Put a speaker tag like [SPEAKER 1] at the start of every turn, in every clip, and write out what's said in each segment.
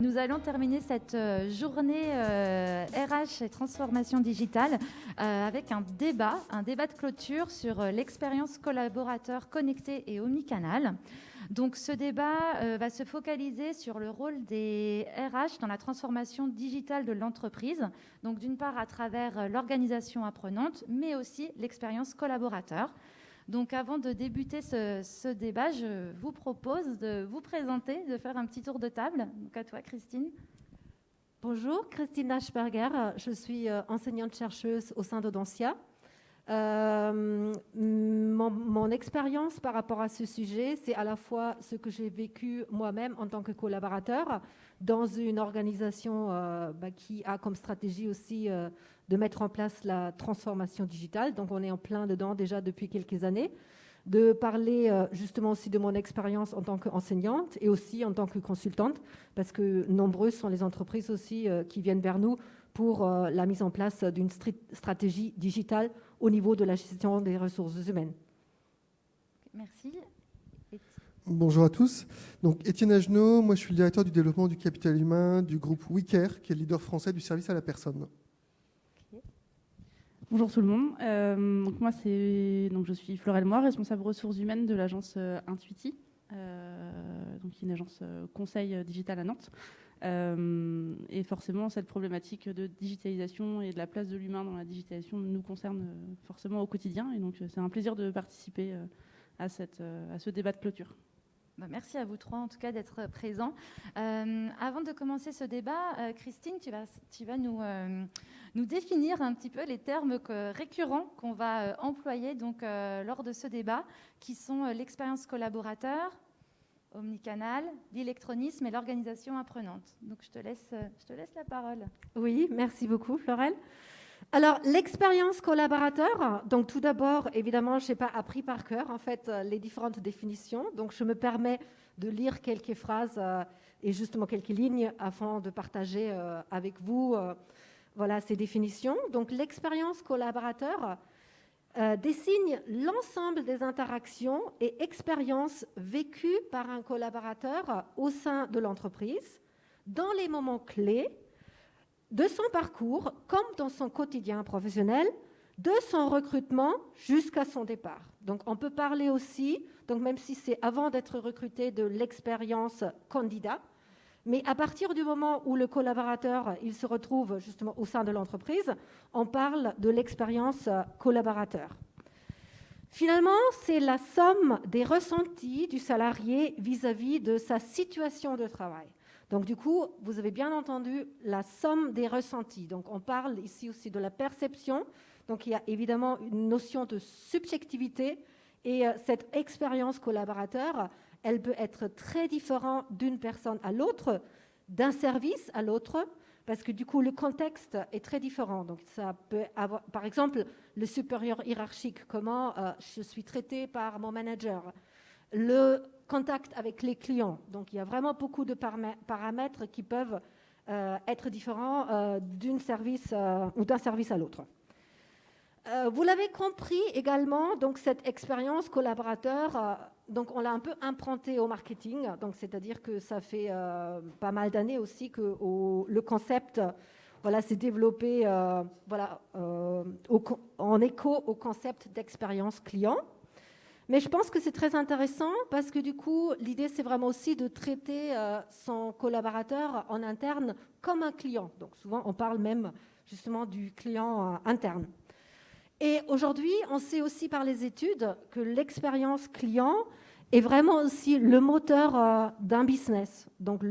[SPEAKER 1] nous allons terminer cette journée RH et transformation digitale avec un débat de clôture sur l'expérience collaborateur connecté et omnicanal. Donc ce débat va se focaliser sur le rôle des RH dans la transformation digitale de l'entreprise, donc d'une part à travers l'organisation apprenante, mais aussi l'expérience collaborateur. Donc avant de débuter ce débat, je vous propose de vous présenter, de faire un petit tour de table. Donc à toi, Christine.
[SPEAKER 2] Bonjour, Christine Aschberger, je suis enseignante-chercheuse au sein d'Audencia. Mon expérience par rapport à ce sujet, c'est à la fois ce que j'ai vécu moi-même en tant que collaborateur dans une organisation qui a comme stratégie aussi de mettre en place la transformation digitale. Donc, on est en plein dedans déjà depuis quelques années. De parler justement aussi de mon expérience en tant qu'enseignante et aussi en tant que consultante, parce que nombreuses sont les entreprises aussi qui viennent vers nous pour la mise en place d'une stratégie digitale au niveau de la gestion des ressources humaines.
[SPEAKER 1] Merci.
[SPEAKER 3] Bonjour à tous. Donc, Étienne Agenot, moi je suis le directeur du développement du capital humain du groupe WeCare, qui est le leader français du service à la personne.
[SPEAKER 4] Bonjour tout le monde. Donc moi, je suis Florelle Moy, responsable ressources humaines de l'agence Intuiti, donc une agence conseil digital à Nantes. Et forcément, cette problématique de digitalisation et de la place de l'humain dans la digitalisation nous concerne forcément au quotidien. Et donc, c'est un plaisir de participer à ce débat de clôture.
[SPEAKER 1] Merci à vous trois, en tout cas, d'être présents. Avant de commencer ce débat, Christine, tu vas nous définir un petit peu les termes récurrents qu'on va employer donc, lors de ce débat, qui sont l'expérience collaborateur, omnicanal, l'électronisme et l'organisation apprenante. Donc, je te laisse la parole.
[SPEAKER 2] Oui, merci beaucoup, Florelle. Alors, l'expérience collaborateur, donc tout d'abord, évidemment, je n'ai pas appris par cœur, en fait, les différentes définitions. Donc, je me permets de lire quelques phrases et justement quelques lignes afin de partager avec vous ces définitions. Donc, l'expérience collaborateur désigne l'ensemble des interactions et expériences vécues par un collaborateur au sein de l'entreprise dans les moments clés de son parcours, comme dans son quotidien professionnel, de son recrutement jusqu'à son départ. Donc, on peut parler aussi, donc même si c'est avant d'être recruté, de l'expérience candidat, mais à partir du moment où le collaborateur il se retrouve justement au sein de l'entreprise, on parle de l'expérience collaborateur. Finalement, c'est la somme des ressentis du salarié vis-à-vis de sa situation de travail. Donc, du coup, vous avez bien entendu la somme des ressentis. Donc, on parle ici aussi de la perception. Donc, il y a évidemment une notion de subjectivité. Et cette expérience collaborateur, elle peut être très différente d'une personne à l'autre, d'un service à l'autre, parce que du coup, le contexte est très différent. Donc, ça peut avoir, par exemple, le supérieur hiérarchique, comment je suis traité par mon manager, le contact avec les clients. Donc, il y a vraiment beaucoup de paramètres qui peuvent être différents d'un service à l'autre. Vous l'avez compris également, donc cette expérience collaborateur, donc on l'a un peu emprunté au marketing, donc c'est-à-dire que ça fait pas mal d'années aussi que le concept s'est développé en écho au concept d'expérience client. Mais je pense que c'est très intéressant parce que du coup, l'idée, c'est vraiment aussi de traiter son collaborateur en interne comme un client. Donc souvent, on parle même justement du client interne. Et aujourd'hui, on sait aussi par les études que l'expérience client est vraiment aussi le moteur d'un business. Donc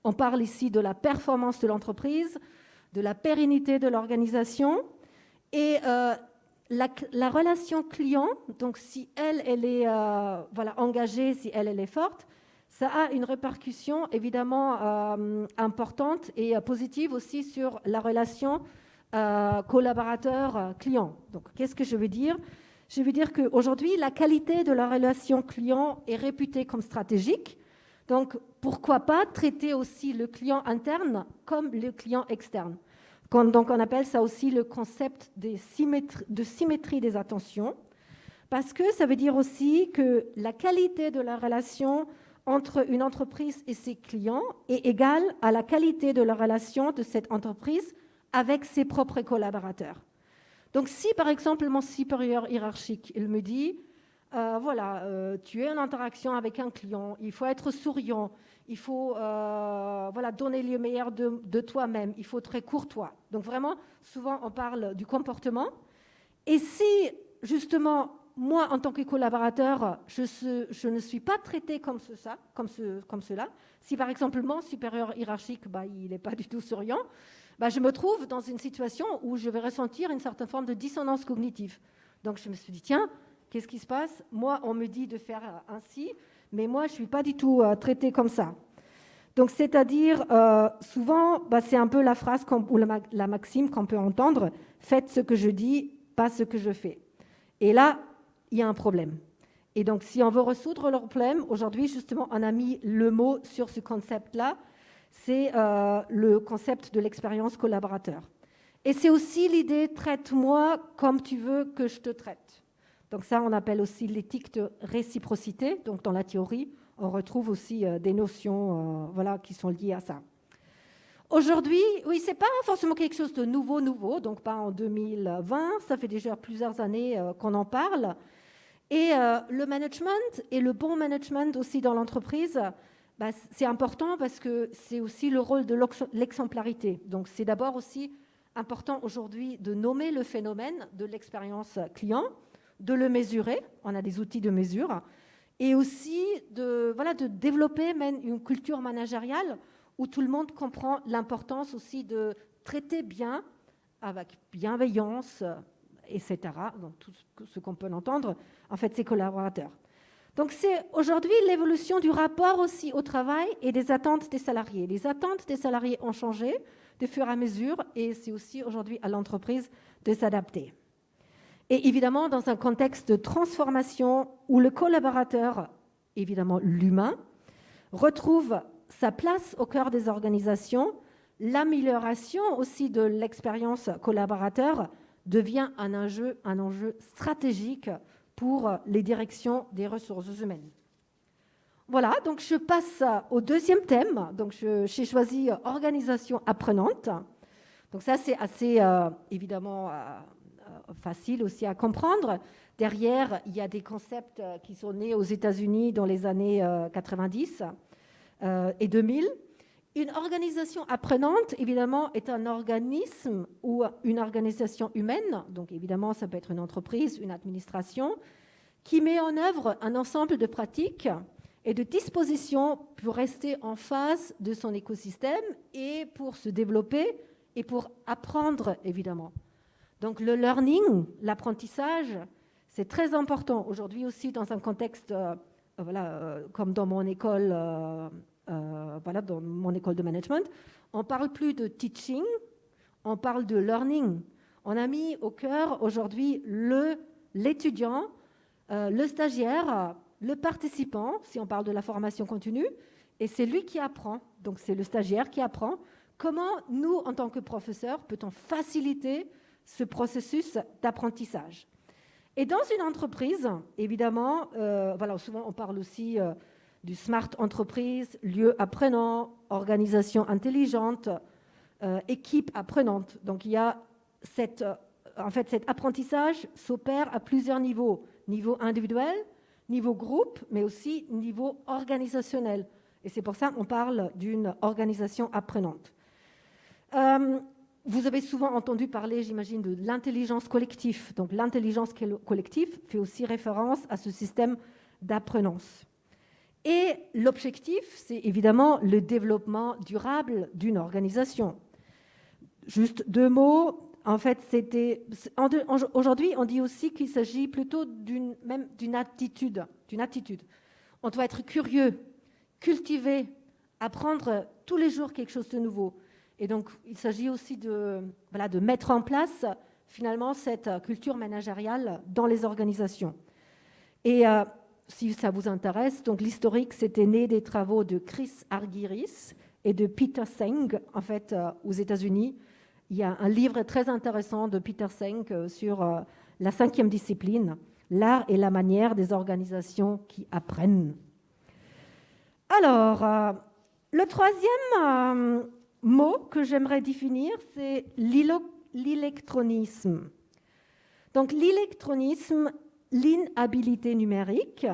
[SPEAKER 2] on parle ici de la performance de l'entreprise, de la pérennité de l'organisation et la relation client, donc si elle est engagée, si elle est forte, ça a une répercussion évidemment importante et positive aussi sur la relation collaborateur-client. Donc, qu'est-ce que je veux dire ? Je veux dire qu'aujourd'hui, la qualité de la relation client est réputée comme stratégique. Donc, pourquoi pas traiter aussi le client interne comme le client externe ? Donc, on appelle ça aussi le concept de symétrie des attentions, parce que ça veut dire aussi que la qualité de la relation entre une entreprise et ses clients est égale à la qualité de la relation de cette entreprise avec ses propres collaborateurs. Donc si par exemple mon supérieur hiérarchique, il me dit tu es en interaction avec un client, il faut être souriant, il faut donner le meilleur de toi-même, il faut être très courtois. Donc vraiment, souvent on parle du comportement. Et si justement, moi en tant que collaborateur, je ne suis pas traitée comme cela, si par exemple mon supérieur hiérarchique, il n'est pas du tout souriant, je me trouve dans une situation où je vais ressentir une certaine forme de dissonance cognitive. Donc je me suis dit, tiens, qu'est-ce qui se passe? Moi, on me dit de faire ainsi, mais moi, je ne suis pas du tout traitée comme ça. Donc, c'est-à-dire, souvent, c'est un peu la phrase ou la maxime qu'on peut entendre, faites ce que je dis, pas ce que je fais. Et là, il y a un problème. Et donc, si on veut résoudre le problème, aujourd'hui, justement, on a mis le mot sur ce concept-là, c'est le concept de l'expérience collaborateur. Et c'est aussi l'idée, traite-moi comme tu veux que je te traite. Donc ça, on appelle aussi l'éthique de réciprocité. Donc dans la théorie, on retrouve aussi des notions qui sont liées à ça. Aujourd'hui, oui, ce n'est pas forcément quelque chose de nouveau, donc pas en 2020, ça fait déjà plusieurs années qu'on en parle. Et le management et le bon management aussi dans l'entreprise, c'est important parce que c'est aussi le rôle de l'exemplarité. Donc c'est d'abord aussi important aujourd'hui de nommer le phénomène de l'expérience client, de le mesurer, on a des outils de mesure, et aussi de développer même une culture managériale où tout le monde comprend l'importance aussi de traiter bien, avec bienveillance, etc., donc tout ce qu'on peut entendre, en fait, ses collaborateurs. Donc c'est aujourd'hui l'évolution du rapport aussi au travail et des attentes des salariés. Les attentes des salariés ont changé de fur et à mesure, et c'est aussi aujourd'hui à l'entreprise de s'adapter. Et évidemment, dans un contexte de transformation où le collaborateur, évidemment l'humain, retrouve sa place au cœur des organisations, l'amélioration aussi de l'expérience collaborateur devient un enjeu stratégique pour les directions des ressources humaines. Voilà, donc je passe au deuxième thème. Donc j'ai choisi organisation apprenante. Donc ça, c'est assez évidemment facile aussi à comprendre. Derrière, il y a des concepts qui sont nés aux États-Unis dans les années 90 et 2000. Une organisation apprenante, évidemment, est un organisme ou une organisation humaine, donc évidemment, ça peut être une entreprise, une administration, qui met en œuvre un ensemble de pratiques et de dispositions pour rester en phase de son écosystème et pour se développer et pour apprendre, évidemment. Donc le learning, l'apprentissage, c'est très important aujourd'hui aussi dans un contexte comme dans mon école, dans mon école de management. On ne parle plus de teaching, on parle de learning. On a mis au cœur aujourd'hui l'étudiant, le stagiaire, le participant, si on parle de la formation continue, et c'est lui qui apprend. Donc c'est le stagiaire qui apprend. Comment nous, en tant que professeurs, peut-on faciliter ce processus d'apprentissage? Et dans une entreprise, évidemment, souvent on parle aussi du smart entreprise, lieu apprenant, organisation intelligente, équipe apprenante. Donc il y a cet apprentissage s'opère à plusieurs niveaux. Niveau individuel, niveau groupe, mais aussi niveau organisationnel. Et c'est pour ça qu'on parle d'une organisation apprenante. Vous avez souvent entendu parler, j'imagine, de l'intelligence collective. Donc l'intelligence collective fait aussi référence à ce système d'apprenance. Et l'objectif, c'est évidemment le développement durable d'une organisation. Juste deux mots. En fait, aujourd'hui, on dit aussi qu'il s'agit plutôt d'une attitude. On doit être curieux, cultiver, apprendre tous les jours quelque chose de nouveau. Et donc, il s'agit aussi de mettre en place, finalement, cette culture managériale dans les organisations. Et si ça vous intéresse, donc l'historique, c'était né des travaux de Chris Argyris et de Peter Senge, en fait, aux États-Unis. Il y a un livre très intéressant de Peter Senge sur la 5e discipline, l'art et la manière des organisations qui apprennent. Alors, le troisième mot que j'aimerais définir, c'est l'électronisme. Donc, l'électronisme, l'inhabilité numérique,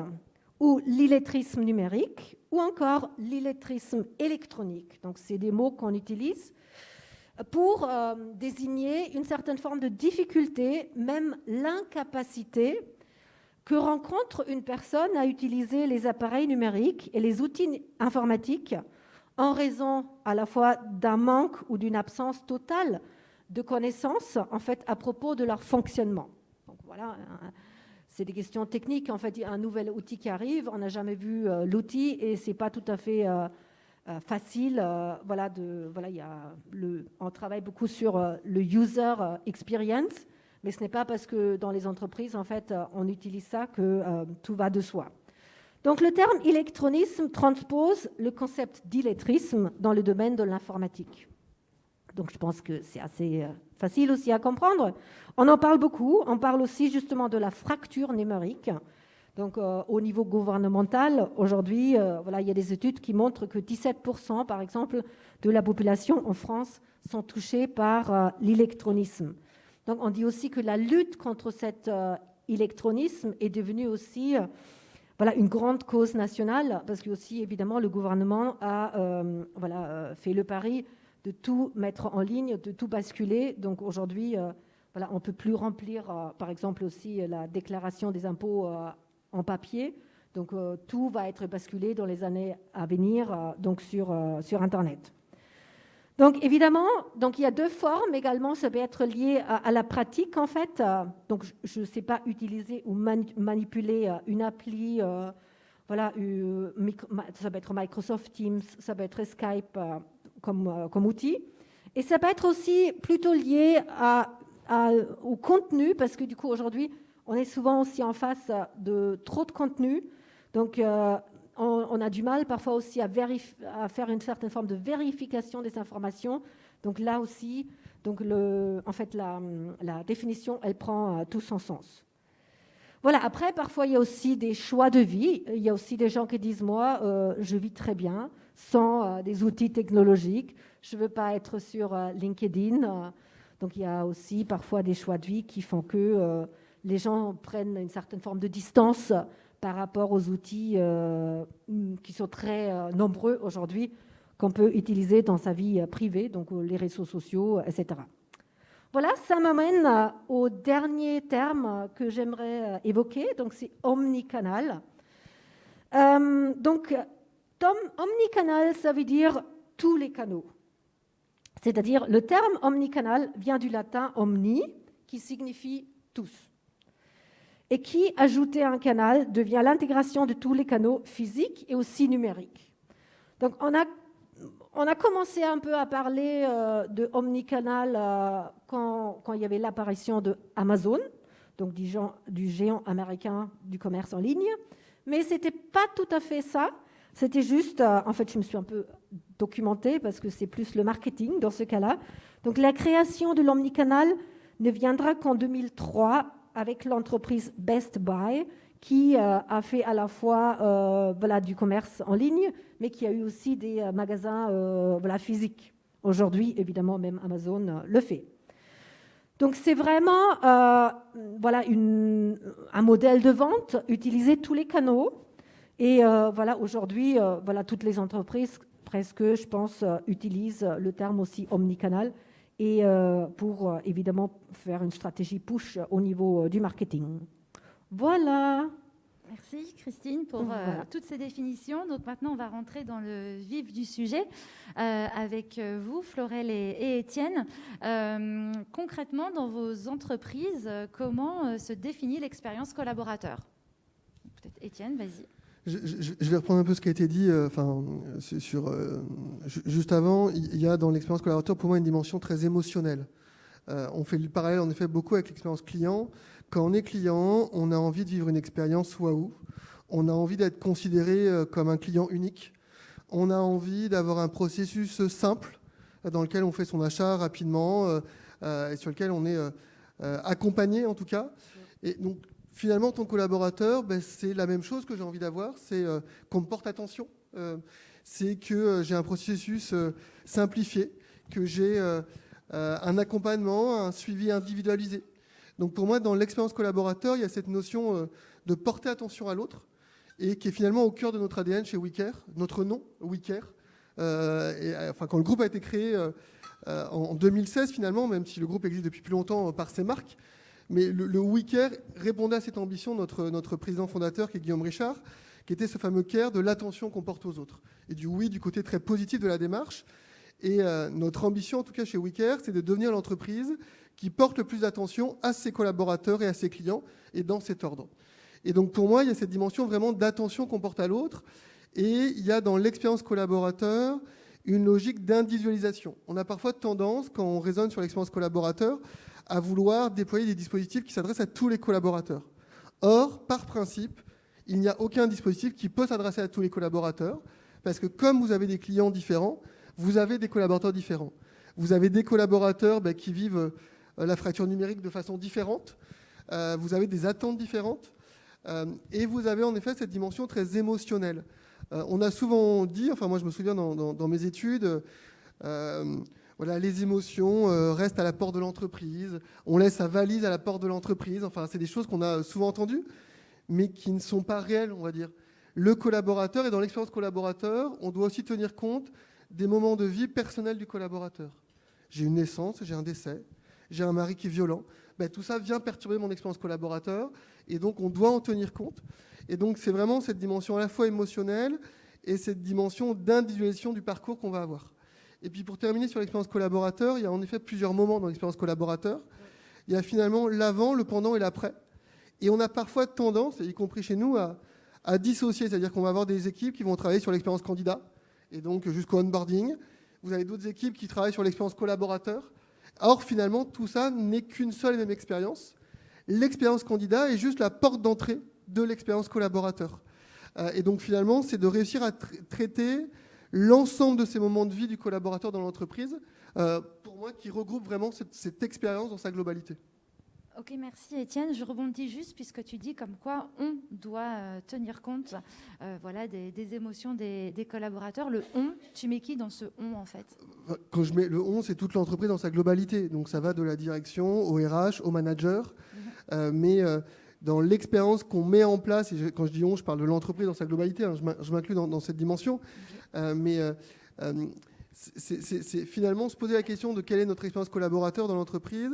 [SPEAKER 2] ou l'illettrisme numérique, ou encore l'illettrisme électronique. Donc, c'est des mots qu'on utilise pour désigner une certaine forme de difficulté, même l'incapacité que rencontre une personne à utiliser les appareils numériques et les outils informatiques en raison à la fois d'un manque ou d'une absence totale de connaissances en fait, à propos de leur fonctionnement. Donc, voilà, c'est des questions techniques. En fait, il y a un nouvel outil qui arrive, on n'a jamais vu l'outil et ce n'est pas tout à fait facile. On travaille beaucoup sur le user experience, mais ce n'est pas parce que dans les entreprises, en fait, on utilise ça que tout va de soi. Donc, le terme électronisme transpose le concept d'illettrisme dans le domaine de l'informatique. Donc, je pense que c'est assez facile aussi à comprendre. On en parle beaucoup. On parle aussi justement de la fracture numérique. Donc, au niveau gouvernemental, aujourd'hui, il y a des études qui montrent que 17%, par exemple, de la population en France sont touchés par l'électronisme. Donc, on dit aussi que la lutte contre cet électronisme est devenue aussi une grande cause nationale, parce que aussi, évidemment, le gouvernement a fait le pari de tout mettre en ligne, de tout basculer. Donc, aujourd'hui, on ne peut plus remplir, par exemple, aussi la déclaration des impôts en papier. Donc, tout va être basculé dans les années à venir sur Internet. Donc, évidemment, il y a deux formes également. Ça peut être lié à la pratique, en fait. Donc, je ne sais pas utiliser ou manipuler une appli. Ça peut être Microsoft Teams, ça peut être Skype comme outil. Et ça peut être aussi plutôt lié au contenu, parce que du coup, aujourd'hui, on est souvent aussi en face de trop de contenu. Donc, on a du mal parfois aussi à faire une certaine forme de vérification des informations. Donc là aussi, la définition, elle prend tout son sens. Voilà, après, parfois, il y a aussi des choix de vie. Il y a aussi des gens qui disent, moi, je vis très bien sans des outils technologiques. Je ne veux pas être sur LinkedIn. Donc, il y a aussi parfois des choix de vie qui font que les gens prennent une certaine forme de distance par rapport aux outils qui sont très nombreux aujourd'hui, qu'on peut utiliser dans sa vie privée, donc les réseaux sociaux, etc. Voilà, ça m'amène au dernier terme que j'aimerais évoquer, donc c'est omnicanal. Omnicanal, ça veut dire tous les canaux. C'est-à-dire, le terme omnicanal vient du latin omni, qui signifie tous. Et qui, ajouté à un canal, devient l'intégration de tous les canaux physiques et aussi numériques. Donc, on a commencé un peu à parler de omnicanal quand il y avait l'apparition de Amazon, donc du géant américain du commerce en ligne. Mais ce n'était pas tout à fait ça. C'était juste, en fait, je me suis un peu documentée parce que c'est plus le marketing dans ce cas-là. Donc, la création de l'omnicanal ne viendra qu'en 2003 avec l'entreprise Best Buy qui a fait à la fois du commerce en ligne, mais qui a eu aussi des magasins physiques. Aujourd'hui, évidemment, même Amazon le fait. Donc, c'est vraiment un modèle de vente, utiliser tous les canaux. Et aujourd'hui, toutes les entreprises, presque, je pense, utilisent le terme aussi omnicanal et pour évidemment faire une stratégie push au niveau du marketing. Voilà.
[SPEAKER 1] Merci Christine pour toutes ces définitions. Donc maintenant, on va rentrer dans le vif du sujet avec vous, Florelle et Étienne. Concrètement, dans vos entreprises, comment se définit l'expérience collaborateur ? Peut-être Étienne, vas-y.
[SPEAKER 3] Je vais reprendre un peu ce qui a été dit juste avant. Il y a dans l'expérience collaborateur pour moi une dimension très émotionnelle. On fait le parallèle en effet beaucoup avec l'expérience client. Quand on est client, on a envie de vivre une expérience waouh. On a envie d'être considéré comme un client unique. On a envie d'avoir un processus simple dans lequel on fait son achat rapidement et sur lequel on est accompagné en tout cas. Et donc finalement, ton collaborateur, c'est la même chose que j'ai envie d'avoir, c'est qu'on me porte attention, C'est que j'ai un processus simplifié, que j'ai un accompagnement, un suivi individualisé. Donc pour moi, dans l'expérience collaborateur, il y a cette notion de porter attention à l'autre et qui est finalement au cœur de notre ADN chez WeCare, notre nom, WeCare. Quand le groupe a été créé en 2016 finalement, même si le groupe existe depuis plus longtemps par ses marques, mais le WeCare répondait à cette ambition, notre président fondateur qui est Guillaume Richard, qui était ce fameux care de l'attention qu'on porte aux autres. Et du oui, du côté très positif de la démarche. Et notre ambition, en tout cas chez WeCare, c'est de devenir l'entreprise qui porte le plus d'attention à ses collaborateurs et à ses clients, et dans cet ordre. Et donc pour moi, il y a cette dimension vraiment d'attention qu'on porte à l'autre, et il y a dans l'expérience collaborateur une logique d'individualisation. On a parfois tendance, quand on raisonne sur l'expérience collaborateur, à vouloir déployer des dispositifs qui s'adressent à tous les collaborateurs. Or, par principe, il n'y a aucun dispositif qui peut s'adresser à tous les collaborateurs, parce que comme vous avez des clients différents, vous avez des collaborateurs différents. Vous avez des collaborateurs qui vivent la fracture numérique de façon différente, vous avez des attentes différentes, et vous avez en effet cette dimension très émotionnelle. On a souvent dit, enfin moi je me souviens dans mes études, voilà, les émotions restent à la porte de l'entreprise, on laisse sa valise à la porte de l'entreprise, enfin c'est des choses qu'on a souvent entendues, mais qui ne sont pas réelles, on va dire. Le collaborateur, et dans l'expérience collaborateur, on doit aussi tenir compte des moments de vie personnels du collaborateur. J'ai une naissance, j'ai un décès, j'ai un mari qui est violent. Tout ça vient perturber mon expérience collaborateur, et donc on doit en tenir compte. Et donc c'est vraiment cette dimension à la fois émotionnelle et cette dimension d'individualisation du parcours qu'on va avoir. Et puis pour terminer sur l'expérience collaborateur, il y a en effet plusieurs moments dans l'expérience collaborateur. Il y a finalement l'avant, le pendant et l'après. Et on a parfois tendance, y compris chez nous, à dissocier, c'est-à-dire qu'on va avoir des équipes qui vont travailler sur l'expérience candidat, et donc jusqu'au onboarding. Vous avez d'autres équipes qui travaillent sur l'expérience collaborateur. Or, finalement, tout ça n'est qu'une seule et même expérience. L'expérience candidat est juste la porte d'entrée de l'expérience collaborateur. Et donc, finalement, c'est de réussir à traiter l'ensemble de ces moments de vie du collaborateur dans l'entreprise, pour moi, qui regroupe vraiment cette expérience dans sa globalité.
[SPEAKER 1] Ok, merci Étienne. Je rebondis juste puisque tu dis comme quoi on doit tenir compte voilà, des émotions des collaborateurs. Le on, tu mets qui dans ce on en fait?
[SPEAKER 3] Quand je mets le on, c'est toute l'entreprise dans sa globalité. Donc ça va de la direction au RH, au manager. Mais dans l'expérience qu'on met en place, et quand je dis on, je parle de l'entreprise dans sa globalité, hein, je m'inclus dans cette dimension. C'est finalement se poser la question de quelle est notre expérience collaborateur dans l'entreprise.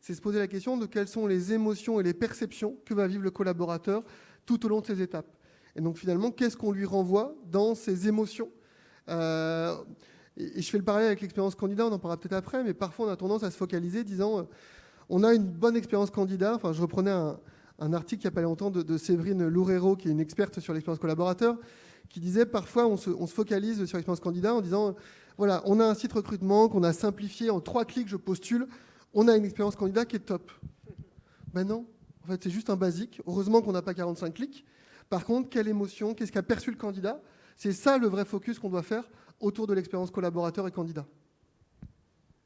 [SPEAKER 3] C'est se poser la question de quelles sont les émotions et les perceptions que va vivre le collaborateur tout au long de ces étapes. Et donc finalement, qu'est-ce qu'on lui renvoie dans ces émotions et je fais le parallèle avec l'expérience candidat, on en parlera peut-être après, mais parfois on a tendance à se focaliser disant on a une bonne expérience candidat. Enfin, je reprenais un article il n'y a pas longtemps de Séverine Loureiro, qui est une experte sur l'expérience collaborateur, qui disait parfois on se focalise sur l'expérience candidat en disant voilà, on a un site recrutement qu'on a simplifié, en 3 clics je postule, on a une expérience candidat qui est top. Ben non, en fait c'est juste un basique. Heureusement qu'on n'a pas 45 clics. Par contre, quelle émotion, qu'est-ce qu'a perçu le candidat? C'est ça le vrai focus qu'on doit faire autour de l'expérience collaborateur et candidat.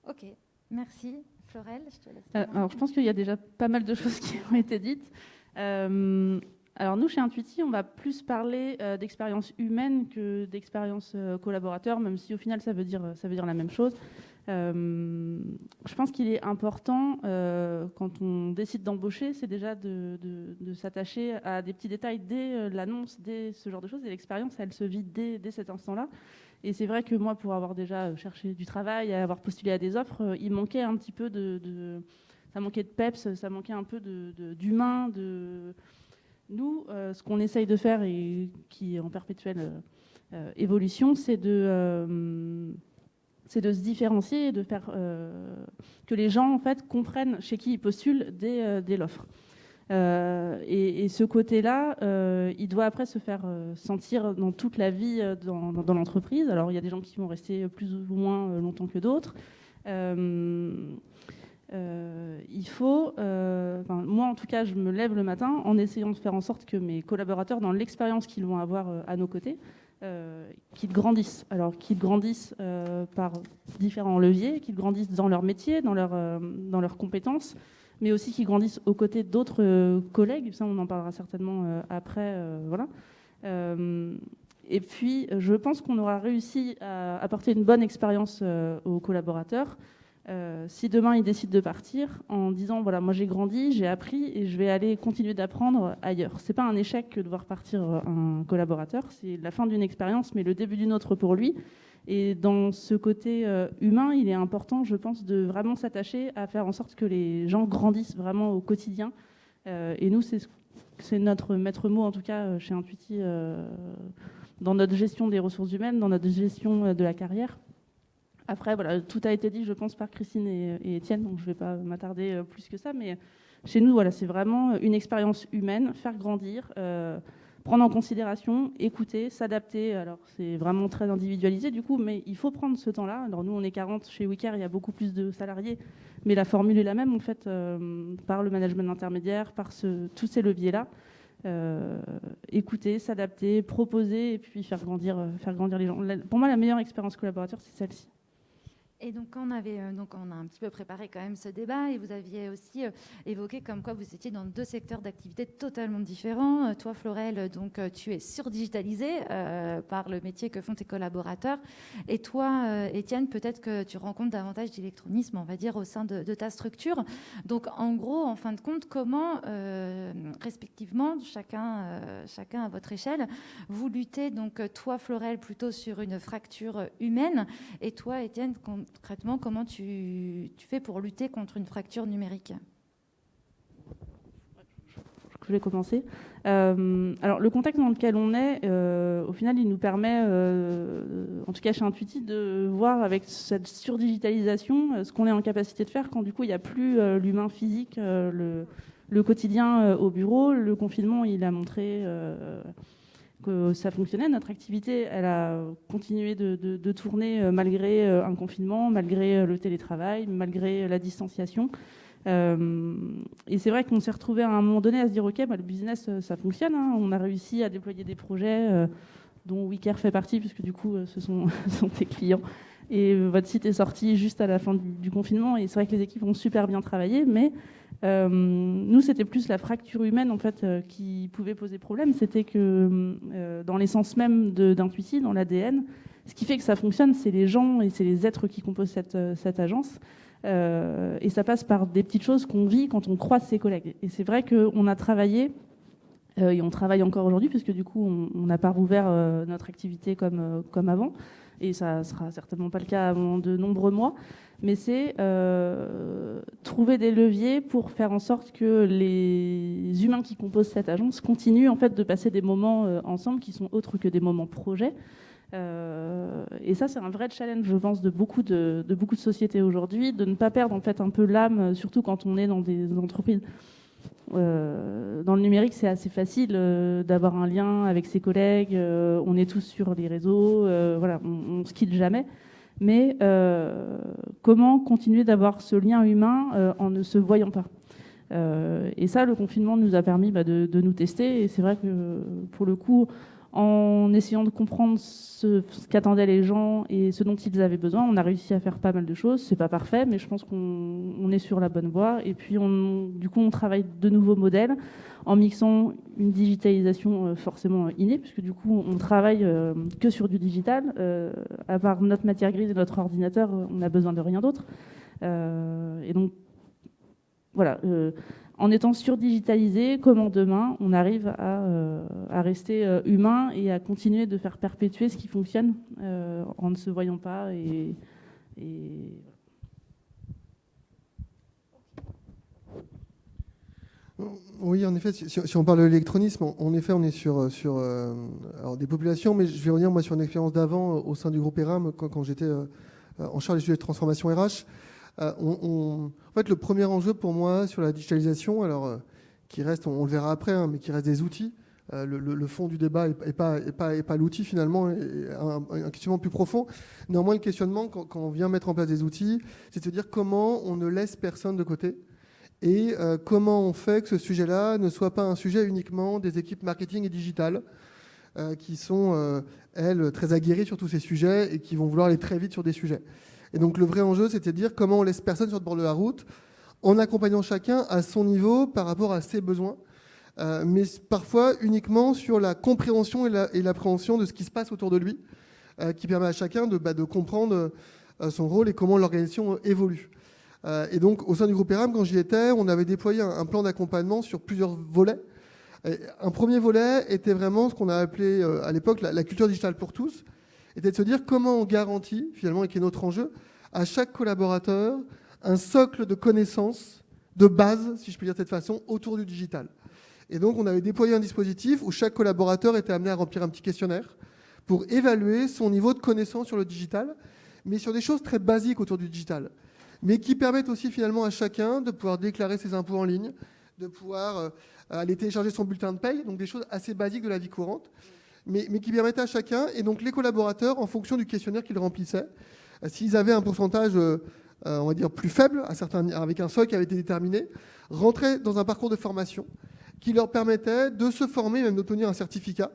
[SPEAKER 1] Ok, merci. Florelle, je te laisse.
[SPEAKER 4] Alors je pense qu'il y a déjà pas mal de choses qui ont été dites. Alors nous, chez Intuiti, on va plus parler d'expérience humaine que d'expérience collaborateur, même si au final ça veut dire la même chose. Je pense qu'il est important, quand on décide d'embaucher, c'est déjà de s'attacher à des petits détails dès l'annonce, dès ce genre de choses. Et l'expérience, elle se vit dès cet instant-là. Et c'est vrai que moi, pour avoir déjà cherché du travail, avoir postulé à des offres, il manquait un petit peu ça manquait de peps, ça manquait un peu d'humain. Nous, ce qu'on essaye de faire et qui est en perpétuelle évolution, c'est de se différencier et de faire que les gens en fait comprennent chez qui ils postulent dès l'offre. Et ce côté-là, il doit après se faire sentir dans toute la vie dans l'entreprise. Alors il y a des gens qui vont rester plus ou moins longtemps que d'autres. Il faut, moi en tout cas, je me lève le matin en essayant de faire en sorte que mes collaborateurs, dans l'expérience qu'ils vont avoir à nos côtés, qu'ils grandissent. Alors qu'ils grandissent par différents leviers, qu'ils grandissent dans leur métier, dans leurs compétences, mais aussi qu'ils grandissent aux côtés d'autres collègues. Ça, on en parlera certainement après. Voilà. Et puis, je pense qu'on aura réussi à apporter une bonne expérience aux collaborateurs. Si demain ils décident de partir en disant voilà, moi j'ai grandi, j'ai appris et je vais aller continuer d'apprendre ailleurs. C'est pas un échec que de voir partir un collaborateur, c'est la fin d'une expérience, mais le début d'une autre pour lui. Et dans ce côté humain, il est important, je pense, de vraiment s'attacher à faire en sorte que les gens grandissent vraiment au quotidien. Et nous, c'est notre maître mot, en tout cas chez Intuiti, dans notre gestion des ressources humaines, dans notre gestion de la carrière. Après, voilà, tout a été dit, je pense, par Christine et Étienne, donc je ne vais pas m'attarder plus que ça. Mais chez nous, voilà, c'est vraiment une expérience humaine, faire grandir, prendre en considération, écouter, s'adapter. Alors, c'est vraiment très individualisé, du coup, mais il faut prendre ce temps-là. Alors, nous, on est 40. Chez Wicker, il y a beaucoup plus de salariés, mais la formule est la même, en fait, par le management intermédiaire, par tous ces leviers-là. Écouter, s'adapter, proposer, et puis faire grandir les gens. Pour moi, la meilleure expérience collaborateur, c'est celle-ci.
[SPEAKER 1] Et donc, on a un petit peu préparé quand même ce débat et vous aviez aussi évoqué comme quoi vous étiez dans 2 secteurs d'activité totalement différents. Toi, Florel, donc tu es surdigitalisée par le métier que font tes collaborateurs. Et toi, Étienne, peut-être que tu rencontres davantage d'électronisme, on va dire, au sein de ta structure. Donc, en gros, en fin de compte, comment, respectivement, chacun à votre échelle, vous luttez, donc toi, Florel, plutôt sur une fracture humaine et toi, Étienne, concrètement, comment tu fais pour lutter contre une fracture numérique ?
[SPEAKER 4] Je vais commencer. Alors, le contexte dans lequel on est, au final, il nous permet, en tout cas chez Intuiti, de voir avec cette surdigitalisation ce qu'on est en capacité de faire quand, du coup, il n'y a plus l'humain physique, le quotidien au bureau. Le confinement, il a montré que ça fonctionnait. Notre activité, elle a continué de tourner malgré un confinement, malgré le télétravail, malgré la distanciation. Et c'est vrai qu'on s'est retrouvé à un moment donné à se dire ok, le business, ça fonctionne. Hein. On a réussi à déployer des projets dont Wicker fait partie, puisque du coup, ce sont tes clients. Et votre site est sorti juste à la fin du confinement. Et c'est vrai que les équipes ont super bien travaillé, mais nous, c'était plus la fracture humaine en fait qui pouvait poser problème. C'était que dans l'essence même d'Intuiti, dans l'ADN, ce qui fait que ça fonctionne, c'est les gens et c'est les êtres qui composent cette agence. Et ça passe par des petites choses qu'on vit quand on croise ses collègues. Et c'est vrai qu'on a travaillé, et on travaille encore aujourd'hui, puisque du coup, on n'a pas rouvert notre activité comme avant. Et ça ne sera certainement pas le cas avant de nombreux mois. Mais c'est trouver des leviers pour faire en sorte que les humains qui composent cette agence continuent en fait de passer des moments ensemble qui sont autres que des moments projets. Et ça, c'est un vrai challenge, je pense, de beaucoup de sociétés aujourd'hui, de ne pas perdre en fait un peu l'âme, surtout quand on est dans des entreprises. Dans le numérique, c'est assez facile d'avoir un lien avec ses collègues. On est tous sur les réseaux. Voilà, on se quitte jamais. Mais comment continuer d'avoir ce lien humain en ne se voyant pas ? Et ça, le confinement nous a permis de nous tester. Et c'est vrai que pour le coup, en essayant de comprendre ce qu'attendaient les gens et ce dont ils avaient besoin, on a réussi à faire pas mal de choses. C'est pas parfait, mais je pense qu'on est sur la bonne voie. Et puis, du coup, on travaille de nouveaux modèles en mixant une digitalisation forcément innée, puisque du coup, on travaille que sur du digital. À part notre matière grise et notre ordinateur, on n'a besoin de rien d'autre. Et donc, voilà. En étant surdigitalisé, comment demain on arrive à rester humain et à continuer de faire perpétuer ce qui fonctionne en ne se voyant pas et
[SPEAKER 3] Oui, en effet, si on parle de l'électronisme, en effet, on est sur alors des populations, mais je vais revenir moi sur une expérience d'avant au sein du groupe ERAM quand j'étais en charge des sujets de transformation RH. En fait, le premier enjeu pour moi sur la digitalisation, alors qui reste, on le verra après, hein, mais qui reste des outils. Le fond du débat n'est pas l'outil finalement, un questionnement plus profond. Néanmoins, le questionnement, quand on vient mettre en place des outils, c'est de se dire comment on ne laisse personne de côté et comment on fait que ce sujet-là ne soit pas un sujet uniquement des équipes marketing et digitales qui sont, elles, très aguerries sur tous ces sujets et qui vont vouloir aller très vite sur des sujets. Et donc le vrai enjeu, c'était de dire comment on laisse personne sur le bord de la route en accompagnant chacun à son niveau par rapport à ses besoins, mais parfois uniquement sur la compréhension et l'appréhension de ce qui se passe autour de lui, qui permet à chacun de comprendre son rôle et comment l'organisation évolue. Et donc, au sein du groupe ERAM, quand j'y étais, on avait déployé un plan d'accompagnement sur plusieurs volets. Un premier volet était vraiment ce qu'on a appelé à l'époque la culture digitale pour tous, était de se dire comment on garantit, finalement, et qui est notre enjeu, à chaque collaborateur un socle de connaissances de base, si je peux dire de cette façon, autour du digital. Et donc, on avait déployé un dispositif où chaque collaborateur était amené à remplir un petit questionnaire pour évaluer son niveau de connaissance sur le digital, mais sur des choses très basiques autour du digital, mais qui permettent aussi finalement à chacun de pouvoir déclarer ses impôts en ligne, de pouvoir aller télécharger son bulletin de paye, donc des choses assez basiques de la vie courante, mais qui permettent à chacun, et donc les collaborateurs, en fonction du questionnaire qu'ils remplissaient, s'ils avaient un pourcentage, on va dire, plus faible, avec un seuil qui avait été déterminé, rentraient dans un parcours de formation qui leur permettait de se former, même d'obtenir un certificat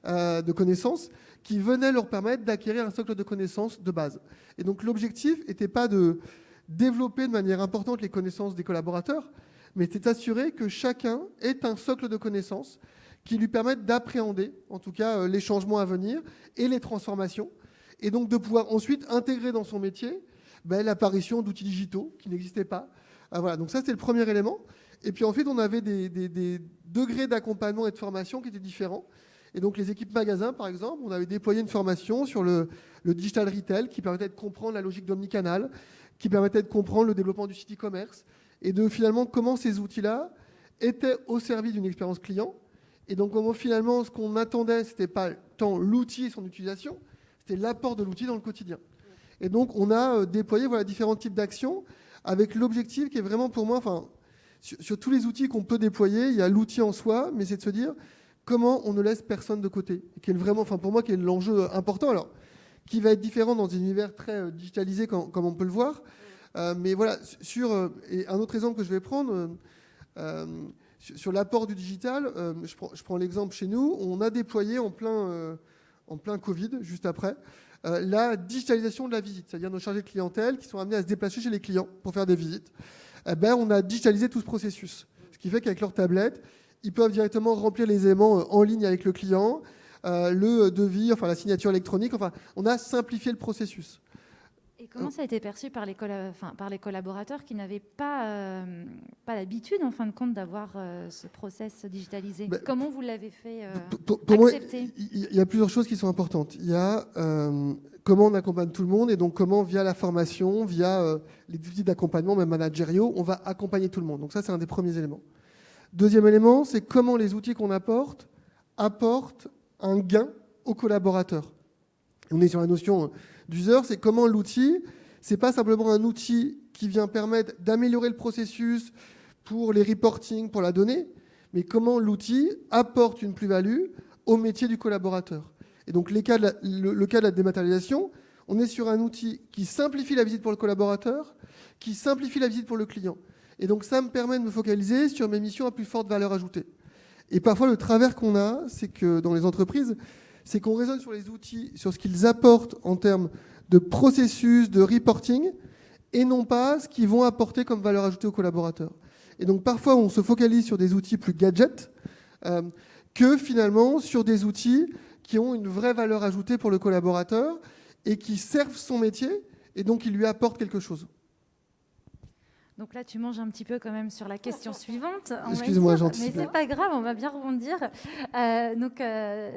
[SPEAKER 3] de connaissances, qui venait leur permettre d'acquérir un socle de connaissances de base. Et donc l'objectif n'était pas de développer de manière importante les connaissances des collaborateurs, mais c'était d'assurer que chacun ait un socle de connaissances qui lui permettent d'appréhender, en tout cas, les changements à venir et les transformations, et donc de pouvoir ensuite intégrer dans son métier l'apparition d'outils digitaux qui n'existaient pas. Voilà, donc ça, c'est le premier élément. Et puis ensuite, on avait des degrés d'accompagnement et de formation qui étaient différents. Et donc les équipes magasins, par exemple, on avait déployé une formation sur le digital retail qui permettait de comprendre la logique d'omnicanal, qui permettait de comprendre le développement du site e-commerce et de finalement comment ces outils-là étaient au service d'une expérience client. Et donc comment finalement ce qu'on attendait, ce n'était pas tant l'outil et son utilisation, c'était l'apport de l'outil dans le quotidien. Et donc on a déployé différents types d'actions avec l'objectif qui est vraiment pour moi, sur tous les outils qu'on peut déployer, il y a l'outil en soi, mais c'est de se dire comment on ne laisse personne de côté. Et qui est vraiment, pour moi, qui est l'enjeu important. Alors, qui va être différent dans un univers très digitalisé comme on peut le voir. Mais voilà, et un autre exemple que je vais prendre, sur l'apport du digital, je prends l'exemple chez nous, on a déployé en plein Covid, juste après, la digitalisation de la visite, c'est-à-dire nos chargés de clientèle qui sont amenés à se déplacer chez les clients pour faire des visites. On a digitalisé tout ce processus. Ce qui fait qu'avec leur tablette, ils peuvent directement remplir les éléments en ligne avec le client, le devis, la signature électronique. On a simplifié le processus.
[SPEAKER 1] Et comment ça a été perçu par les collaborateurs qui n'avaient pas l'habitude, en fin de compte, d'avoir ce process digitalisé? Comment vous l'avez fait accepter?
[SPEAKER 3] Il y a plusieurs choses qui sont importantes. Il y a comment on accompagne tout le monde et donc comment, via la formation, via les outils d'accompagnement, même managériaux, on va accompagner tout le monde. Donc ça, c'est un des premiers éléments. Deuxième élément, c'est comment les outils qu'on apportent un gain aux collaborateurs. On est sur la notion d'user, c'est comment l'outil, c'est pas simplement un outil qui vient permettre d'améliorer le processus pour les reporting, pour la donnée, mais comment l'outil apporte une plus-value au métier du collaborateur. Et donc le cas de la dématérialisation, on est sur un outil qui simplifie la visite pour le collaborateur, qui simplifie la visite pour le client. Et donc ça me permet de me focaliser sur mes missions à plus forte valeur ajoutée. Et parfois le travers qu'on a, c'est que dans les entreprises, c'est qu'on raisonne sur les outils, sur ce qu'ils apportent en termes de processus, de reporting, et non pas ce qu'ils vont apporter comme valeur ajoutée aux collaborateurs. Et donc parfois on se focalise sur des outils plus gadgets que finalement sur des outils qui ont une vraie valeur ajoutée pour le collaborateur et qui servent son métier et donc qui lui apportent quelque chose.
[SPEAKER 1] Donc là, tu manges un petit peu quand même sur la question suivante.
[SPEAKER 3] Excuse-moi, j'anticipe.
[SPEAKER 1] Mais c'est pas grave, on va bien rebondir.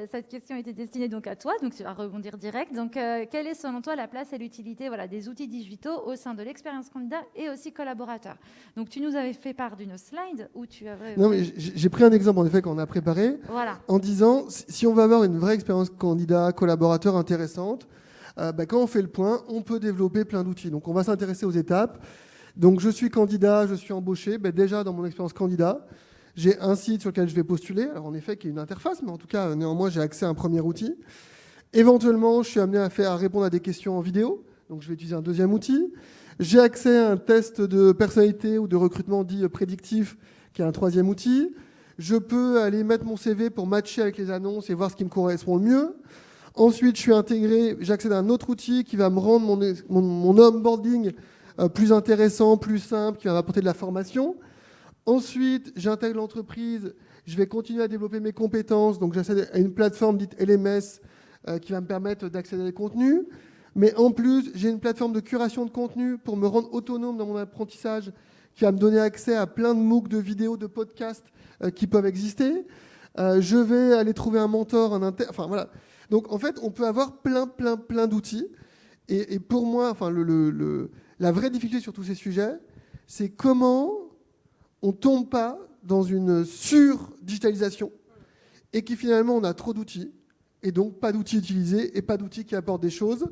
[SPEAKER 1] Cette question était destinée donc à toi, donc tu vas rebondir direct. Donc, quelle est selon toi la place et l'utilité des outils digitaux au sein de l'expérience candidat et aussi collaborateur? Donc, tu nous avais fait part d'une slide où tu avais...
[SPEAKER 3] Non, mais j'ai pris un exemple en effet qu'on a préparé, en disant si on veut avoir une vraie expérience candidat, collaborateur intéressante, quand on fait le point, on peut développer plein d'outils. Donc, on va s'intéresser aux étapes. Donc, je suis candidat, je suis embauché. Déjà, dans mon expérience candidat, j'ai un site sur lequel je vais postuler. Alors, en effet, qui est une interface, mais en tout cas, néanmoins, j'ai accès à un premier outil. Éventuellement, je suis amené à répondre à des questions en vidéo. Donc, je vais utiliser un deuxième outil. J'ai accès à un test de personnalité ou de recrutement dit prédictif, qui est un troisième outil. Je peux aller mettre mon CV pour matcher avec les annonces et voir ce qui me correspond le mieux. Ensuite, je suis intégré, j'accède à un autre outil qui va me rendre mon onboarding plus intéressant, plus simple, qui va m'apporter de la formation. Ensuite, j'intègre l'entreprise, je vais continuer à développer mes compétences, donc j'accède à une plateforme dite LMS qui va me permettre d'accéder à des contenus. Mais en plus, j'ai une plateforme de curation de contenu pour me rendre autonome dans mon apprentissage, qui va me donner accès à plein de MOOC, de vidéos, de podcasts qui peuvent exister. Je vais aller trouver un mentor, un interne, enfin voilà. Donc en fait, on peut avoir plein d'outils. Et pour moi, enfin, la vraie difficulté sur tous ces sujets, c'est comment on ne tombe pas dans une sur-digitalisation et qui finalement on a trop d'outils et donc pas d'outils utilisés et pas d'outils qui apportent des choses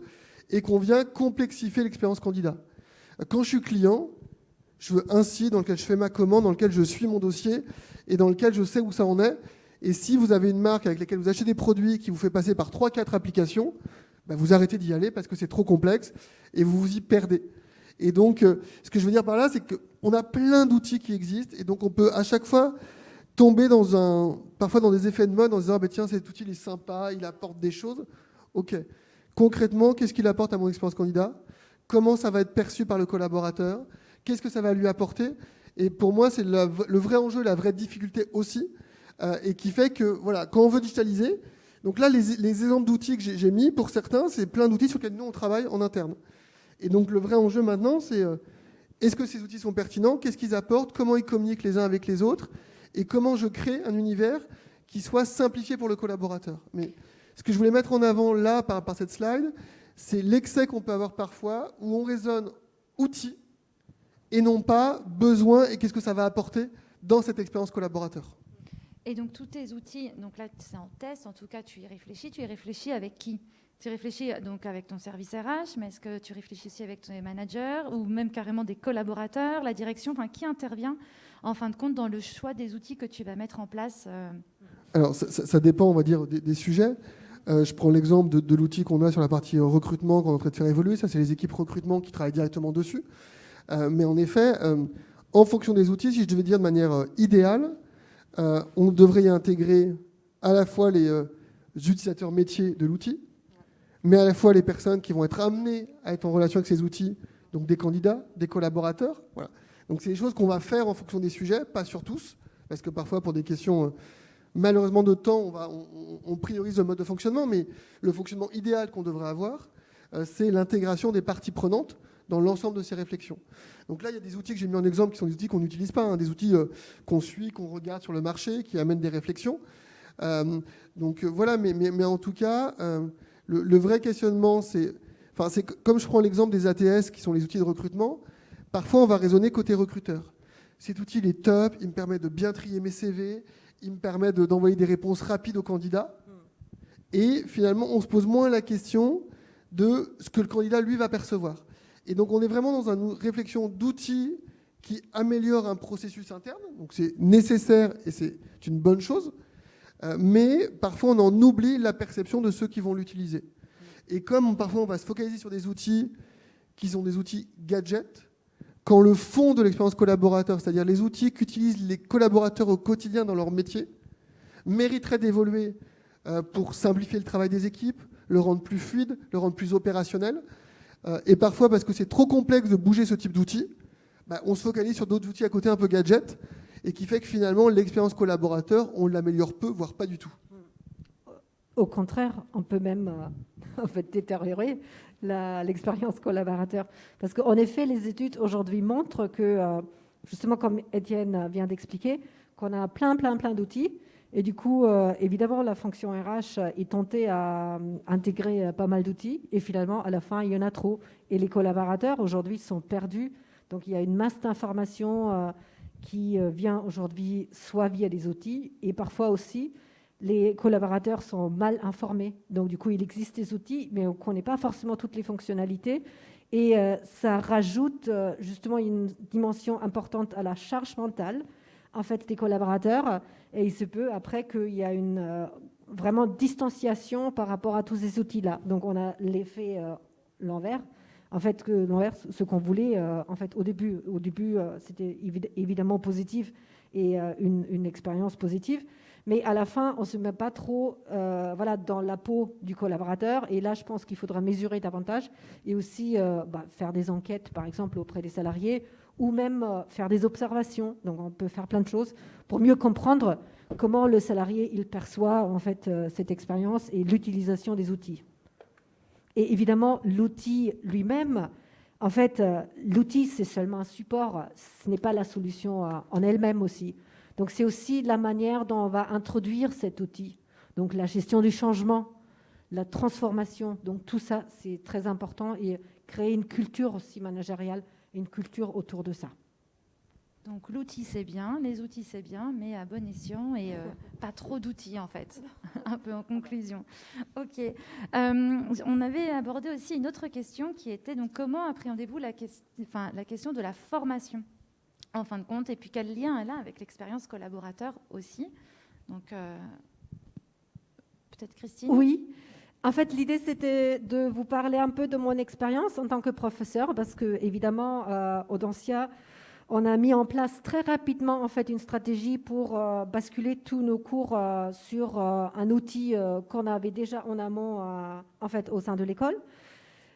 [SPEAKER 3] et qu'on vient complexifier l'expérience candidat. Quand je suis client, je veux un site dans lequel je fais ma commande, dans lequel je suis mon dossier et dans lequel je sais où ça en est. Et si vous avez une marque avec laquelle vous achetez des produits qui vous fait passer par 3-4 applications, vous arrêtez d'y aller parce que c'est trop complexe et vous vous y perdez. Et donc, ce que je veux dire par là, c'est qu'on a plein d'outils qui existent et donc on peut à chaque fois tomber parfois dans des effets de mode en se disant tiens, cet outil il est sympa, il apporte des choses. Ok. Concrètement, qu'est-ce qu'il apporte à mon expérience candidat? Comment ça va être perçu par le collaborateur? Qu'est-ce que ça va lui apporter? Et pour moi, c'est le vrai enjeu, la vraie difficulté aussi, et qui fait que voilà, quand on veut digitaliser, donc là, les exemples d'outils que j'ai mis, pour certains, c'est plein d'outils sur lesquels nous, on travaille en interne. Et donc le vrai enjeu maintenant, c'est est-ce que ces outils sont pertinents? Qu'est-ce qu'ils apportent? Comment ils communiquent les uns avec les autres? Et comment je crée un univers qui soit simplifié pour le collaborateur? Mais ce que je voulais mettre en avant là, par cette slide, c'est l'excès qu'on peut avoir parfois, où on raisonne outils et non pas besoin et qu'est-ce que ça va apporter dans cette expérience collaborateur.
[SPEAKER 1] Et donc tous tes outils, donc là c'est en test, en tout cas tu y réfléchis avec qui? Tu réfléchis donc avec ton service RH, mais est-ce que tu réfléchis aussi avec tes managers ou même carrément des collaborateurs, la direction, enfin qui intervient en fin de compte dans le choix des outils que tu vas mettre en place?
[SPEAKER 3] Alors ça dépend, on va dire, des sujets. Je prends l'exemple de l'outil qu'on a sur la partie recrutement qu'on est en train de faire évoluer. Ça, c'est les équipes recrutement qui travaillent directement dessus. Mais en effet, en fonction des outils, si je devais dire de manière idéale, on devrait y intégrer à la fois les utilisateurs métiers de l'outil, mais à la fois les personnes qui vont être amenées à être en relation avec ces outils, donc des candidats, des collaborateurs. Voilà. Donc c'est des choses qu'on va faire en fonction des sujets, pas sur tous, parce que parfois pour des questions malheureusement de temps, on priorise le mode de fonctionnement, mais le fonctionnement idéal qu'on devrait avoir, c'est l'intégration des parties prenantes dans l'ensemble de ces réflexions. Donc là, il y a des outils que j'ai mis en exemple qui sont des outils qu'on n'utilise pas, des outils qu'on suit, qu'on regarde sur le marché, qui amènent des réflexions. Donc voilà, mais en tout cas, le vrai questionnement, c'est comme je prends l'exemple des ATS, qui sont les outils de recrutement, parfois on va raisonner côté recruteur. Cet outil, il est top, il me permet de bien trier mes CV, il me permet d'envoyer des réponses rapides aux candidats. Et finalement, on se pose moins la question de ce que le candidat, lui, va percevoir. Et donc, on est vraiment dans une réflexion d'outils qui améliorent un processus interne. Donc, c'est nécessaire et c'est une bonne chose. Mais parfois, on en oublie la perception de ceux qui vont l'utiliser. Et comme parfois, on va se focaliser sur des outils qui sont des outils gadgets, quand le fond de l'expérience collaborateur, c'est-à-dire les outils qu'utilisent les collaborateurs au quotidien dans leur métier, mériterait d'évoluer pour simplifier le travail des équipes, le rendre plus fluide, le rendre plus opérationnel. Et parfois, parce que c'est trop complexe de bouger ce type d'outils, on se focalise sur d'autres outils à côté un peu gadgets, et qui fait que finalement, l'expérience collaborateur, on l'améliore peu, voire pas du tout.
[SPEAKER 2] Au contraire, on peut même en fait, détériorer l'expérience collaborateur. Parce qu'en effet, les études aujourd'hui montrent que, justement, comme Étienne vient d'expliquer, qu'on a plein d'outils. Et du coup, évidemment, la fonction RH est tentée à intégrer pas mal d'outils. Et finalement, à la fin, il y en a trop. Et les collaborateurs, aujourd'hui, sont perdus. Donc, il y a une masse d'informations qui vient aujourd'hui soit via des outils et parfois aussi, les collaborateurs sont mal informés. Donc, du coup, il existe des outils, mais on ne connaît pas forcément toutes les fonctionnalités. Et ça rajoute justement une dimension importante à la charge mentale, en fait, des collaborateurs. Et il se peut, après, qu'il y a une vraiment distanciation par rapport à tous ces outils-là. Donc, on a l'effet l'envers. En fait, ce qu'on voulait, en fait, au début c'était évidemment positif et une expérience positive. Mais à la fin, on ne se met pas trop dans la peau du collaborateur. Et là, je pense qu'il faudra mesurer davantage et aussi faire des enquêtes, par exemple, auprès des salariés ou même faire des observations. Donc, on peut faire plein de choses pour mieux comprendre comment le salarié il perçoit en fait cette expérience et l'utilisation des outils. Et évidemment, l'outil lui-même, en fait, l'outil, c'est seulement un support, ce n'est pas la solution en elle-même aussi. Donc, c'est aussi la manière dont on va introduire cet outil. Donc, la gestion du changement, la transformation, donc tout ça, c'est très important et créer une culture aussi managériale, une culture autour de ça.
[SPEAKER 1] Donc l'outil c'est bien, les outils c'est bien, mais à bon escient et pas trop d'outils en fait, un peu en conclusion. Ok, on avait abordé aussi une autre question qui était donc comment appréhendez-vous la question de la formation en fin de compte et puis quel lien elle a avec l'expérience collaborateur aussi. Donc peut-être Christine.
[SPEAKER 2] Oui. En fait, l'idée, c'était de vous parler un peu de mon expérience en tant que professeur, parce que évidemment, Audencia, on a mis en place très rapidement en fait une stratégie pour basculer tous nos cours sur un outil qu'on avait déjà en amont en fait au sein de l'école.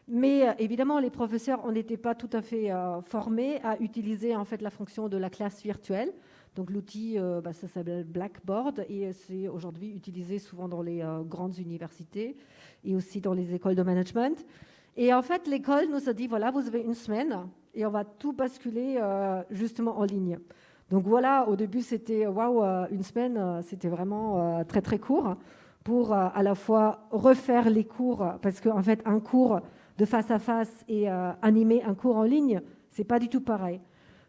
[SPEAKER 2] Mais évidemment, les professeurs, on n'était pas tout à fait formés à utiliser en fait la fonction de la classe virtuelle. Donc l'outil, ça s'appelle Blackboard et c'est aujourd'hui utilisé souvent dans les grandes universités et aussi dans les écoles de management. Et en fait, l'école nous a dit, voilà, vous avez une semaine et on va tout basculer justement en ligne. Donc voilà, au début, c'était, waouh, une semaine, c'était vraiment très, très court pour à la fois refaire les cours, parce qu'en fait, un cours de face à face et animer un cours en ligne, c'est pas du tout pareil.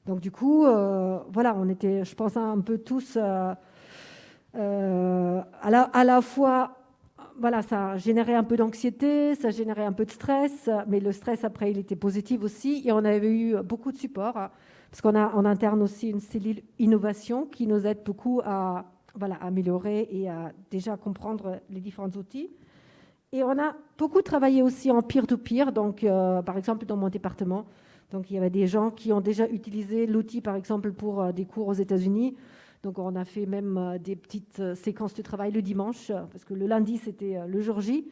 [SPEAKER 2] Donc du coup, voilà, on était, je pense, un peu tous à la fois, voilà, ça générait un peu d'anxiété, ça générait un peu de stress, mais le stress après, il était positif aussi, et on avait eu beaucoup de support, parce qu'on a en interne aussi une cellule innovation qui nous aide beaucoup à améliorer et à déjà comprendre les différents outils. Et on a beaucoup travaillé aussi en peer-to-peer, donc par exemple dans mon département. Donc il y avait des gens qui ont déjà utilisé l'outil, par exemple, pour des cours aux États-Unis. Donc on a fait même des petites séquences de travail le dimanche, parce que le lundi, c'était le jour J.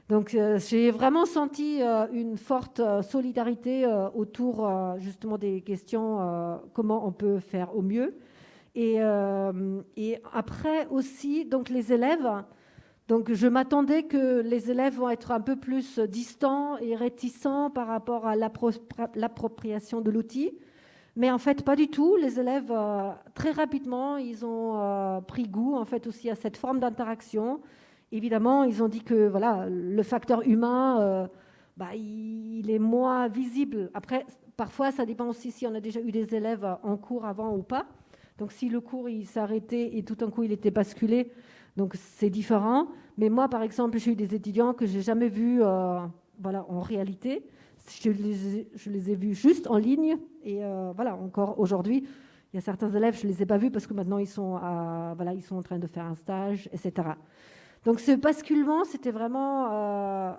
[SPEAKER 2] Donc j'ai vraiment senti une forte solidarité autour justement des questions comment on peut faire au mieux. Et après aussi, donc les élèves... Donc, je m'attendais que les élèves vont être un peu plus distants et réticents par rapport à l'appropriation de l'outil. Mais en fait, pas du tout. Les élèves, très rapidement, ils ont pris goût en fait, aussi à cette forme d'interaction. Évidemment, ils ont dit que voilà, le facteur humain, il est moins visible. Après, parfois, ça dépend aussi si on a déjà eu des élèves en cours avant ou pas. Donc, si le cours il s'arrêtait et tout d'un coup, il était basculé, donc c'est différent. Mais moi, par exemple, j'ai eu des étudiants que j'ai jamais vus en réalité. Je les ai vus juste en ligne. Et voilà, encore aujourd'hui, il y a certains élèves, je ne les ai pas vus parce que maintenant, ils sont en train de faire un stage, etc. Donc ce basculement, c'était vraiment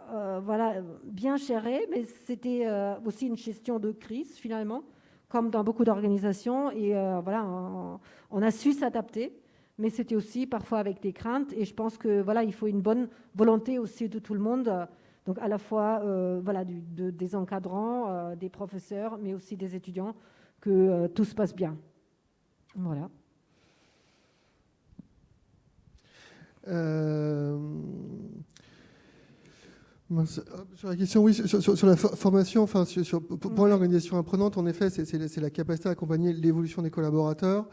[SPEAKER 2] bien géré, mais c'était aussi une gestion de crise, finalement, comme dans beaucoup d'organisations. Et on a su s'adapter. Mais c'était aussi parfois avec des craintes. Et je pense que voilà, il faut une bonne volonté aussi de tout le monde. Donc à la fois des encadrants, des professeurs, mais aussi des étudiants, que tout se passe bien. Voilà.
[SPEAKER 3] Sur la question, oui, sur la formation, enfin, pour l'organisation apprenante, en effet, c'est la capacité à accompagner l'évolution des collaborateurs,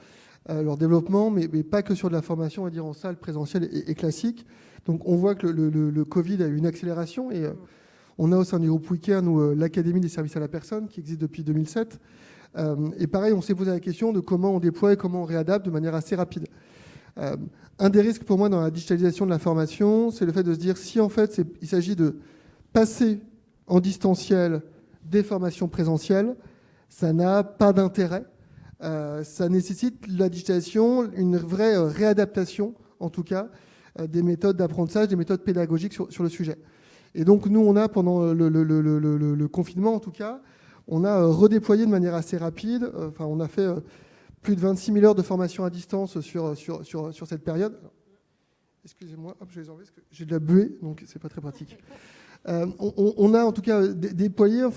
[SPEAKER 3] leur développement, mais pas que sur de la formation, on va dire en salle présentielle et classique. Donc on voit que le Covid a eu une accélération et on a au sein du groupe WeCare, nous, l'Académie des services à la personne qui existe depuis 2007. Et pareil, on s'est posé la question de comment on déploie et comment on réadapte de manière assez rapide. Un des risques pour moi dans la digitalisation de la formation, c'est le fait de se dire si en fait il s'agit de passer en distanciel des formations présentielles, ça n'a pas d'intérêt. Ça nécessite la digitalisation, une vraie réadaptation, en tout cas, des méthodes d'apprentissage, des méthodes pédagogiques sur le sujet. Et donc, nous, on a, pendant le confinement, en tout cas, on a redéployé de manière assez rapide. On a fait plus de 26 000 heures de formation à distance sur cette période. Excusez-moi, hop, je vais les enlever parce que j'ai de la buée, donc c'est pas très pratique. On a en tout cas déployé,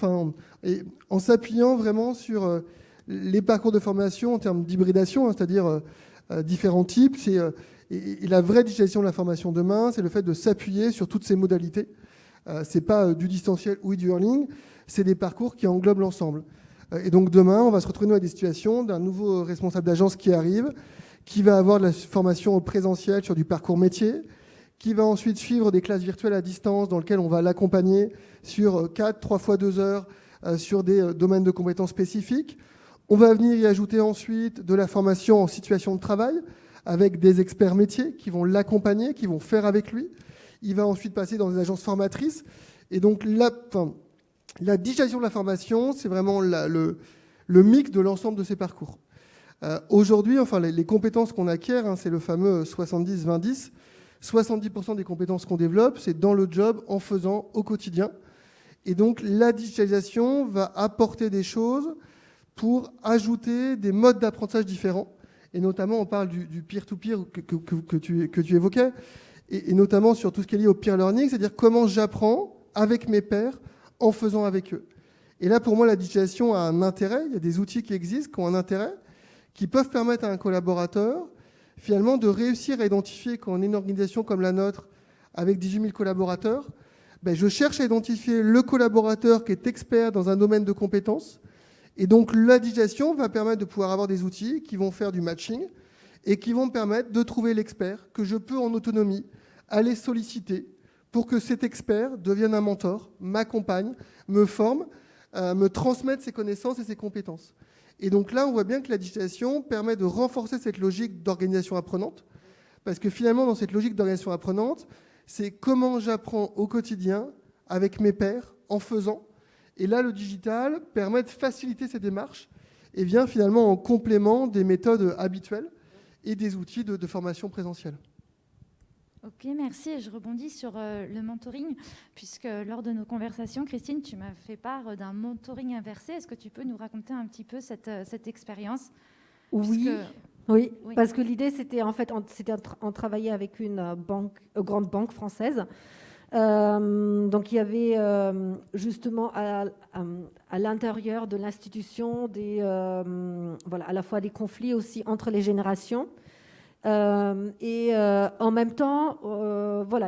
[SPEAKER 3] et en s'appuyant vraiment sur les parcours de formation en termes d'hybridation, c'est-à-dire différents types. Et la vraie digitalisation de la formation demain, c'est le fait de s'appuyer sur toutes ces modalités. Ce n'est pas du distanciel ou du e-learning, c'est des parcours qui englobent l'ensemble. Et donc demain, on va se retrouver à des situations d'un nouveau responsable d'agence qui arrive, qui va avoir de la formation présentielle sur du parcours métier, qui va ensuite suivre des classes virtuelles à distance dans lesquelles on va l'accompagner sur 3 fois 2 heures sur des domaines de compétences spécifiques. On va venir y ajouter ensuite de la formation en situation de travail avec des experts métiers qui vont l'accompagner, qui vont faire avec lui. Il va ensuite passer dans des agences formatrices. Et donc la digitalisation de la formation, c'est vraiment le mix de l'ensemble de ces parcours. Aujourd'hui, les compétences qu'on acquiert, c'est le fameux 70-20-10. 70% des compétences qu'on développe, c'est dans le job, en faisant au quotidien. Et donc, la digitalisation va apporter des choses pour ajouter des modes d'apprentissage différents. Et notamment, on parle du peer-to-peer que tu évoquais, et notamment sur tout ce qui est lié au peer learning, c'est-à-dire comment j'apprends avec mes pairs en faisant avec eux. Et là, pour moi, la digitalisation a un intérêt. Il y a des outils qui existent, qui ont un intérêt, qui peuvent permettre à un collaborateur finalement de réussir à identifier, quand on est une organisation comme la nôtre, avec 18 000 collaborateurs, je cherche à identifier le collaborateur qui est expert dans un domaine de compétences. Et donc, la digitalisation va permettre de pouvoir avoir des outils qui vont faire du matching et qui vont me permettre de trouver l'expert que je peux en autonomie aller solliciter pour que cet expert devienne un mentor, m'accompagne, me forme, me transmette ses connaissances et ses compétences. Et donc là, on voit bien que la digitalisation permet de renforcer cette logique d'organisation apprenante, parce que finalement, dans cette logique d'organisation apprenante, c'est comment j'apprends au quotidien avec mes pairs, en faisant. Et là, le digital permet de faciliter ces démarches et vient finalement en complément des méthodes habituelles et des outils de formation présentielle.
[SPEAKER 1] Ok, merci. Et je rebondis sur le mentoring, puisque lors de nos conversations, Christine, tu m'as fait part d'un mentoring inversé. Est-ce que tu peux nous raconter un petit peu cette expérience ?
[SPEAKER 2] Oui, parce que l'idée, c'était on travaillait avec une grande banque française. Donc, il y avait justement à l'intérieur de l'institution à la fois des conflits aussi entre les générations. Et en même temps,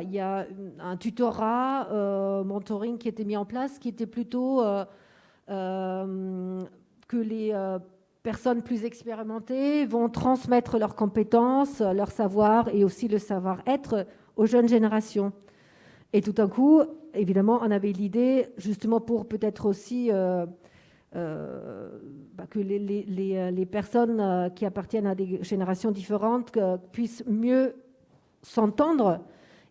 [SPEAKER 2] il y a un tutorat, mentoring qui était mis en place, qui était plutôt que les personnes plus expérimentées vont transmettre leurs compétences, leur savoir et aussi le savoir-être aux jeunes générations. Et tout d'un coup, évidemment, on avait l'idée, justement pour peut-être aussi que les personnes qui appartiennent à des générations différentes puissent mieux s'entendre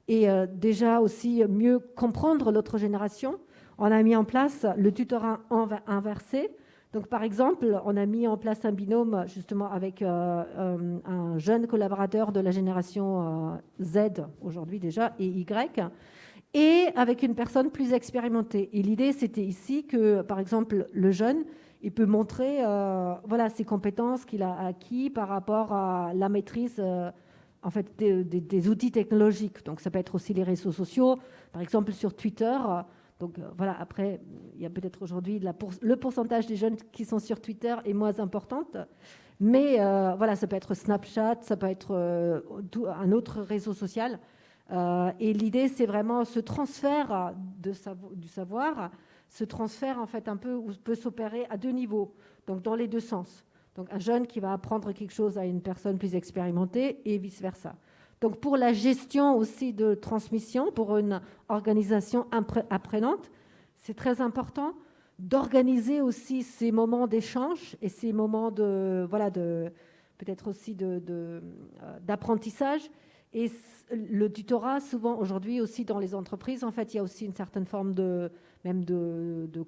[SPEAKER 2] et déjà aussi mieux comprendre l'autre génération. On a mis en place le tutorat inversé. Donc, par exemple, on a mis en place un binôme justement avec un jeune collaborateur de la génération Z aujourd'hui déjà et Y, et avec une personne plus expérimentée. Et l'idée, c'était ici que, par exemple, le jeune, il peut montrer ses compétences qu'il a acquis par rapport à la maîtrise des outils technologiques. Donc, ça peut être aussi les réseaux sociaux, par exemple sur Twitter. Donc, après, il y a peut-être aujourd'hui le pourcentage des jeunes qui sont sur Twitter est moins importante. Mais ça peut être Snapchat, ça peut être un autre réseau social. Et l'idée, c'est vraiment ce transfert du savoir, ce transfert en fait un peu où peut s'opérer à 2 niveaux, donc dans les 2 sens. Donc un jeune qui va apprendre quelque chose à une personne plus expérimentée et vice-versa. Donc pour la gestion aussi de transmission, pour une organisation apprenante, c'est très important d'organiser aussi ces moments d'échange et ces moments peut-être aussi d'apprentissage. Et le tutorat, souvent aujourd'hui aussi dans les entreprises, en fait, il y a aussi une certaine forme de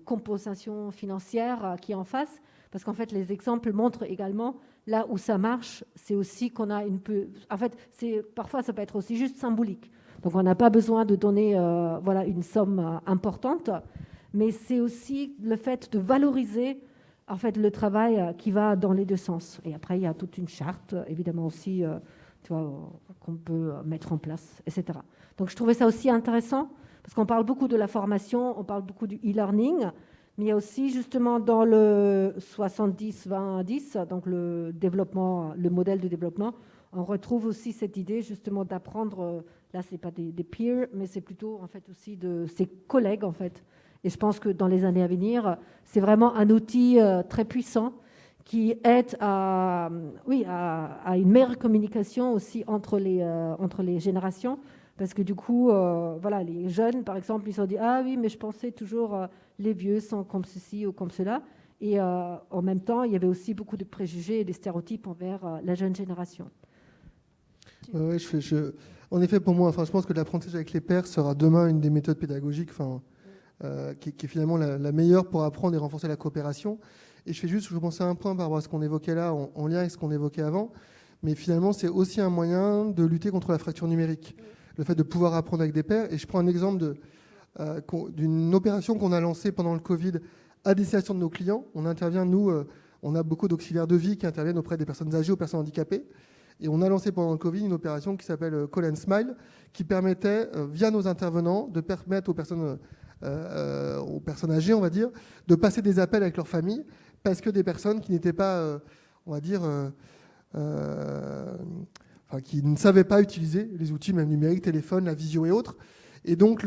[SPEAKER 2] compensation financière qui est en face, parce qu'en fait, les exemples montrent également là où ça marche, c'est aussi qu'on a parfois ça peut être aussi juste symbolique. Donc on n'a pas besoin de donner une somme importante, mais c'est aussi le fait de valoriser en fait le travail qui va dans les 2 sens. Et après, il y a toute une charte, évidemment aussi. Qu'on peut mettre en place, etc. Donc, je trouvais ça aussi intéressant, parce qu'on parle beaucoup de la formation, on parle beaucoup du e-learning, Mais il y a aussi justement dans le 70-20-10, donc le modèle de développement, on retrouve aussi cette idée justement d'apprendre, là c'est pas des peers, mais c'est plutôt en fait aussi de ses collègues en fait. Et je pense que dans les années à venir, c'est vraiment un outil très puissant qui aide à une meilleure communication aussi entre les générations. Parce que du coup, voilà, les jeunes, par exemple, ils se sont dit « Ah oui, mais je pensais toujours les vieux sont comme ceci ou comme cela ». Et en même temps, il y avait aussi beaucoup de préjugés et de stéréotypes envers la jeune génération.
[SPEAKER 3] Ouais, en effet, pour moi, je pense que l'apprentissage avec les pairs sera demain une des méthodes pédagogiques qui est finalement la meilleure pour apprendre et renforcer la coopération. Et je pensais à un point par rapport à ce qu'on évoquait là, en lien avec ce qu'on évoquait avant. Mais finalement, c'est aussi un moyen de lutter contre la fracture numérique. Le fait de pouvoir apprendre avec des pairs. Et je prends un exemple d'une opération qu'on a lancée pendant le Covid à destination de nos clients. On intervient, nous, on a beaucoup d'auxiliaires de vie qui interviennent auprès des personnes âgées ou personnes handicapées. Et on a lancé pendant le Covid une opération qui s'appelle Call and Smile, qui permettait, via nos intervenants, de permettre aux personnes âgées, on va dire, de passer des appels avec leur famille, parce que des personnes qui n'étaient pas, on va dire, qui ne savaient pas utiliser les outils même numériques, téléphone, la visio et autres. Et donc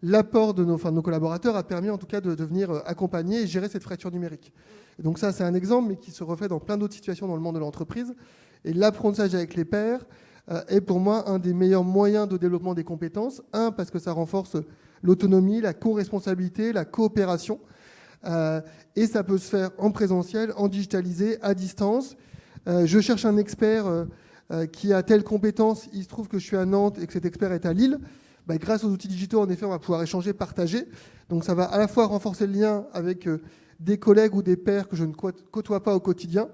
[SPEAKER 3] l'apport de nos collaborateurs a permis en tout cas de venir accompagner et gérer cette fracture numérique. Et donc ça, c'est un exemple, mais qui se reflète dans plein d'autres situations dans le monde de l'entreprise. Et l'apprentissage avec les pairs est pour moi un des meilleurs moyens de développement des compétences. Parce que ça renforce l'autonomie, la co-responsabilité, la coopération. Et ça peut se faire en présentiel, en digitalisé, à distance. Je cherche un expert qui a telle compétence. Il se trouve que je suis à Nantes et que cet expert est à Lille. Grâce aux outils digitaux, en effet, on va pouvoir échanger, partager. Donc ça va à la fois renforcer le lien avec des collègues ou des pairs que je ne côtoie pas au quotidien.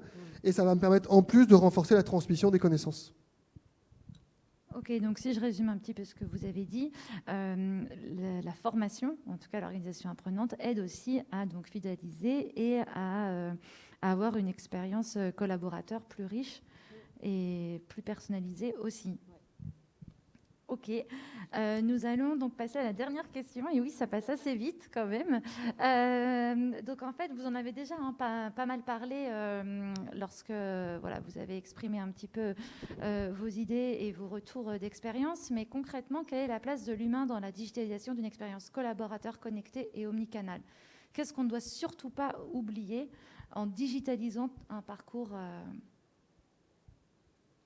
[SPEAKER 3] Et ça va me permettre en plus de renforcer la transmission des connaissances.
[SPEAKER 1] Ok, donc si je résume un petit peu ce que vous avez dit, la formation, en tout cas l'organisation apprenante, aide aussi à donc fidéliser et à avoir une expérience collaborateur plus riche et plus personnalisée aussi. Ok, nous allons donc passer à la dernière question. Et oui, ça passe assez vite quand même. Donc en fait, vous en avez déjà pas mal parlé lorsque vous avez exprimé un petit peu vos idées et vos retours d'expérience. Mais concrètement, quelle est la place de l'humain dans la digitalisation d'une expérience collaborateur connectée et omnicanal ? Qu'est-ce qu'on ne doit surtout pas oublier en digitalisant un parcours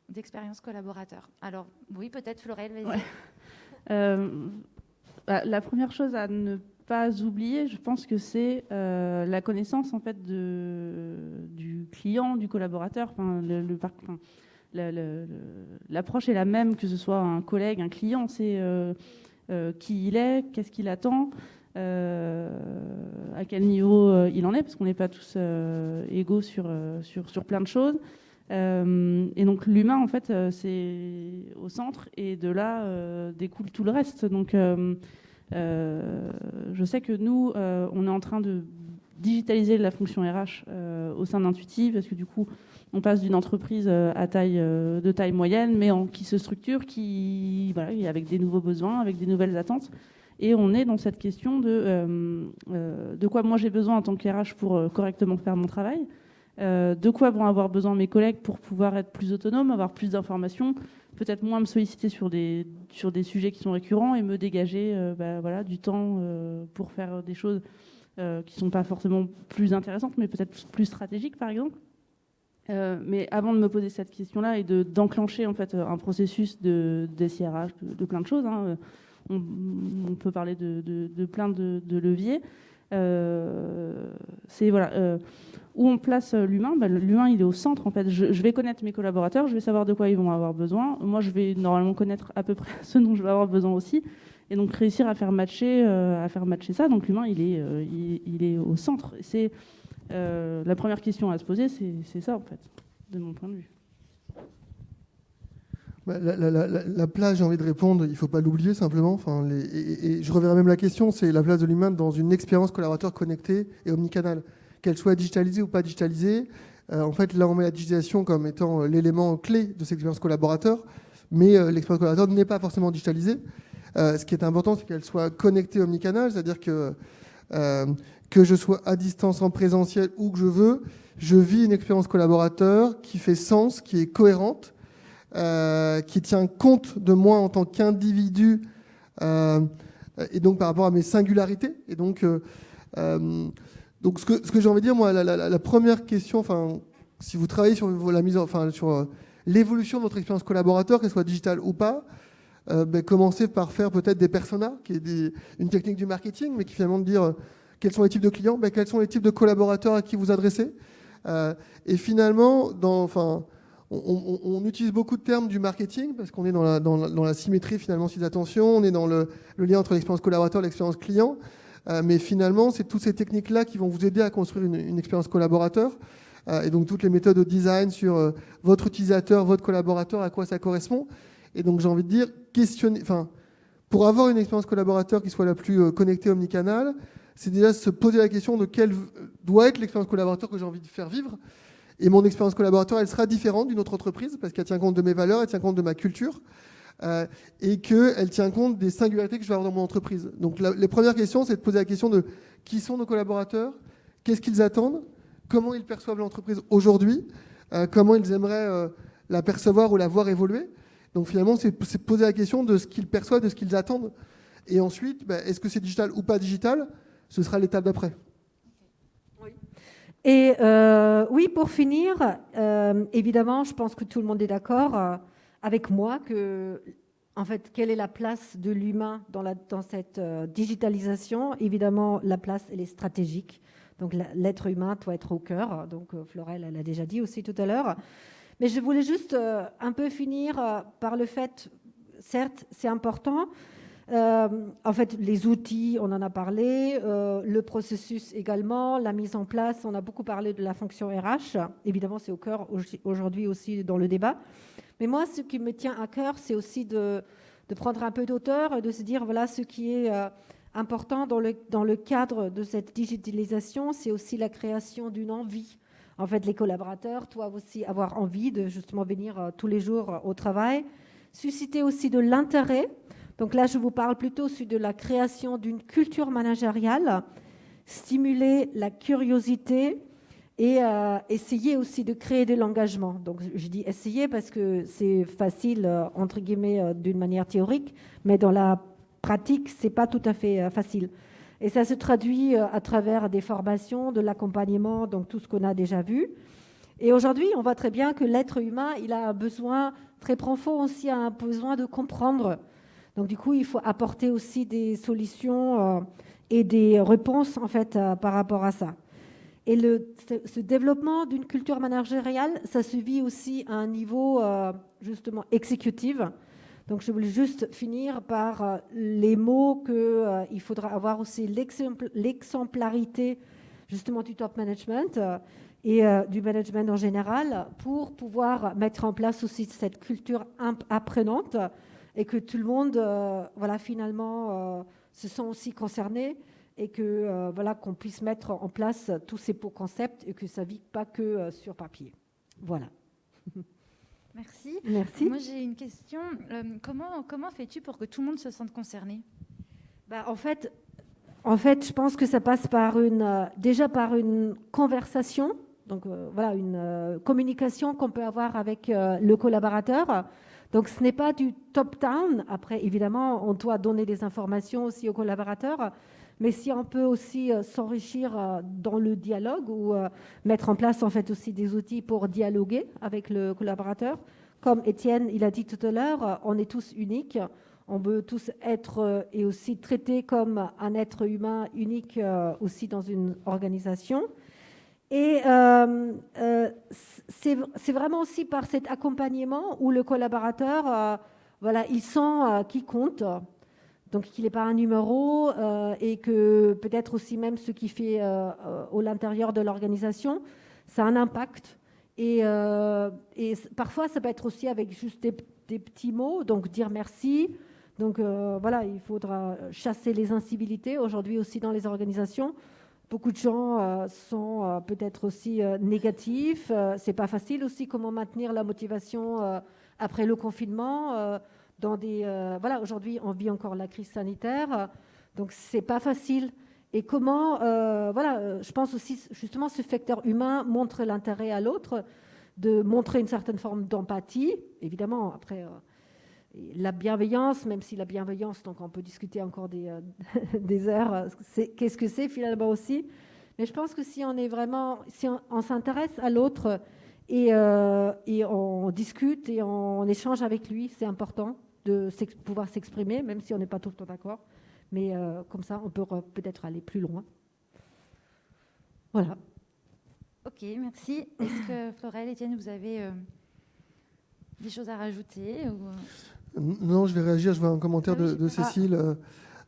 [SPEAKER 1] d'expérience collaborateur? Alors, oui, peut-être Florelle, vas-y.
[SPEAKER 4] Ouais. La première chose à ne pas oublier, je pense que c'est la connaissance en fait du client, du collaborateur. L'approche est la même que ce soit un collègue, un client. C'est qui il est, qu'est-ce qu'il attend, à quel niveau il en est, parce qu'on n'est pas tous égaux sur plein de choses. Et donc l'humain en fait c'est au centre et de là découle tout le reste. Donc je sais que nous on est en train de digitaliser la fonction RH au sein d'Intuitive, parce que du coup on passe d'une entreprise de taille moyenne mais qui se structure, avec des nouveaux besoins, avec des nouvelles attentes. Et on est dans cette question de quoi moi j'ai besoin en tant que RH pour correctement faire mon travail. De quoi vont avoir besoin mes collègues pour pouvoir être plus autonomes, avoir plus d'informations, peut-être moins me solliciter sur des sujets qui sont récurrents et me dégager du temps pour faire des choses qui ne sont pas forcément plus intéressantes, mais peut-être plus stratégiques, par exemple. Mais avant de me poser cette question-là et d'enclencher en fait un processus de SIRH, de plein de choses, on peut parler de plein de leviers. C'est où on place l'humain. L'humain il est au centre en fait. Je vais connaître mes collaborateurs, je vais savoir de quoi ils vont avoir besoin. Moi je vais normalement connaître à peu près ce dont je vais avoir besoin aussi, et donc réussir à faire matcher ça. Donc l'humain il est au centre. C'est la première question à se poser, c'est ça en fait, de mon point de vue.
[SPEAKER 3] La place, j'ai envie de répondre, il ne faut pas l'oublier simplement. Et je reverrai même la question, c'est la place de l'humain dans une expérience collaborateur connectée et omnicanale. Qu'elle soit digitalisée ou pas digitalisée, en fait, là, on met la digitalisation comme étant l'élément clé de cette expérience collaborateur, mais l'expérience collaborateur n'est pas forcément digitalisée. Ce qui est important, c'est qu'elle soit connectée omnicanale, c'est-à-dire que que je sois à distance, en présentiel, où que je vis une expérience collaborateur qui fait sens, qui est cohérente, qui tient compte de moi en tant qu'individu, et donc par rapport à mes singularités. Et donc ce que j'ai envie de dire, moi, la première question, enfin, si vous travaillez sur sur l'évolution de votre expérience collaborateur, qu'elle soit digitale ou pas, commencez par faire peut-être des personas, qui est une technique du marketing, mais qui finalement de dire quels sont les types de clients, quels sont les types de collaborateurs à qui vous adressez. Et finalement, on utilise beaucoup de termes du marketing parce qu'on est dans la symétrie finalement, si attention, on est dans le lien entre l'expérience collaborateur et l'expérience client. Mais finalement, c'est toutes ces techniques-là qui vont vous aider à construire une expérience collaborateur. Et donc toutes les méthodes de design sur votre utilisateur, votre collaborateur, à quoi ça correspond. Et donc j'ai envie de dire, pour avoir une expérience collaborateur qui soit la plus connectée omnicanal, c'est déjà se poser la question de quelle doit être l'expérience collaborateur que j'ai envie de faire vivre. Et mon expérience collaborateur, elle sera différente d'une autre entreprise parce qu'elle tient compte de mes valeurs, elle tient compte de ma culture et qu'elle tient compte des singularités que je vais avoir dans mon entreprise. Donc les premières questions, c'est de poser la question de qui sont nos collaborateurs, qu'est-ce qu'ils attendent, comment ils perçoivent l'entreprise aujourd'hui, comment ils aimeraient la percevoir ou la voir évoluer. Donc finalement, c'est poser la question de ce qu'ils perçoivent, de ce qu'ils attendent. Et ensuite, est-ce que c'est digital ou pas digital ? Ce sera l'étape d'après.
[SPEAKER 2] Oui. Et oui, pour finir, évidemment, je pense que tout le monde est d'accord avec moi que, en fait, quelle est la place de l'humain dans cette digitalisation ? Évidemment, la place, elle est stratégique. Donc l'être humain doit être au cœur. Donc Florelle, elle l'a déjà dit aussi tout à l'heure. Mais je voulais juste un peu finir par le fait, certes, c'est important. En fait, les outils, on en a parlé, le processus également, la mise en place, on a beaucoup parlé de la fonction RH. Évidemment, c'est au cœur aujourd'hui aussi dans le débat. Mais moi, ce qui me tient à cœur, c'est aussi de prendre un peu d'auteur et de se dire, voilà, ce qui est important dans le cadre de cette digitalisation, c'est aussi la création d'une envie. En fait, les collaborateurs doivent aussi avoir envie de justement venir tous les jours au travail, susciter aussi de l'intérêt. Donc là, je vous parle plutôt aussi de la création d'une culture managériale, stimuler la curiosité et essayer aussi de créer de l'engagement. Donc je dis essayer parce que c'est facile, entre guillemets, d'une manière théorique, mais dans la pratique, ce n'est pas tout à fait facile. Et ça se traduit à travers des formations, de l'accompagnement, donc tout ce qu'on a déjà vu. Et aujourd'hui, on voit très bien que l'être humain, il a un besoin très profond aussi, a un besoin de comprendre. Donc du coup, il faut apporter aussi des solutions et des réponses en fait par rapport à ça. Et ce développement d'une culture managériale, ça se vit aussi à un niveau justement exécutif. Donc je voulais juste finir par les mots qu'il faudra avoir aussi l'exemplarité justement du top management et du management en général pour pouvoir mettre en place aussi cette culture apprenante et que tout le monde finalement se sent aussi concerné et que qu'on puisse mettre en place tous ces beaux concepts et que ça ne vit pas que sur papier. Voilà.
[SPEAKER 1] Merci.
[SPEAKER 2] Merci.
[SPEAKER 1] Moi, j'ai une question. Comment fais-tu pour que tout le monde se sente concerné ?
[SPEAKER 2] En fait, je pense que ça passe déjà par une conversation, donc une communication qu'on peut avoir avec le collaborateur. Donc, ce n'est pas du top-down. Après, évidemment, on doit donner des informations aussi aux collaborateurs, mais si on peut aussi s'enrichir dans le dialogue ou mettre en place en fait aussi des outils pour dialoguer avec le collaborateur. Comme Étienne, il a dit tout à l'heure, on est tous uniques. On veut tous être et aussi traités comme un être humain unique aussi dans une organisation. Et c'est vraiment aussi par cet accompagnement où le collaborateur, il sent qu'il compte. Donc, qu'il n'est pas un numéro et que peut-être aussi même ce qu'il fait à l'intérieur de l'organisation, ça a un impact. Et parfois, ça peut être aussi avec juste des petits mots, donc dire merci. Donc, il faudra chasser les incivilités. Aujourd'hui aussi dans les organisations, beaucoup de gens sont peut-être aussi négatifs. Ce n'est pas facile aussi comment maintenir la motivation après le confinement. Aujourd'hui, on vit encore la crise sanitaire, donc c'est pas facile. Et comment, je pense aussi, justement, ce facteur humain montre l'intérêt à l'autre, de montrer une certaine forme d'empathie. Évidemment, après, la bienveillance, même si la bienveillance, donc on peut discuter encore des heures, qu'est-ce que c'est finalement aussi. Mais je pense que si on s'intéresse à l'autre et on discute et on échange avec lui, c'est important de pouvoir s'exprimer, même si on n'est pas tout le temps d'accord. Mais comme ça, on peut peut-être aller plus loin. Voilà.
[SPEAKER 1] Ok, merci. Est-ce que Florelle, Étienne, vous avez des choses à rajouter ou...
[SPEAKER 3] Non, je vais réagir. Je vois un commentaire de Cécile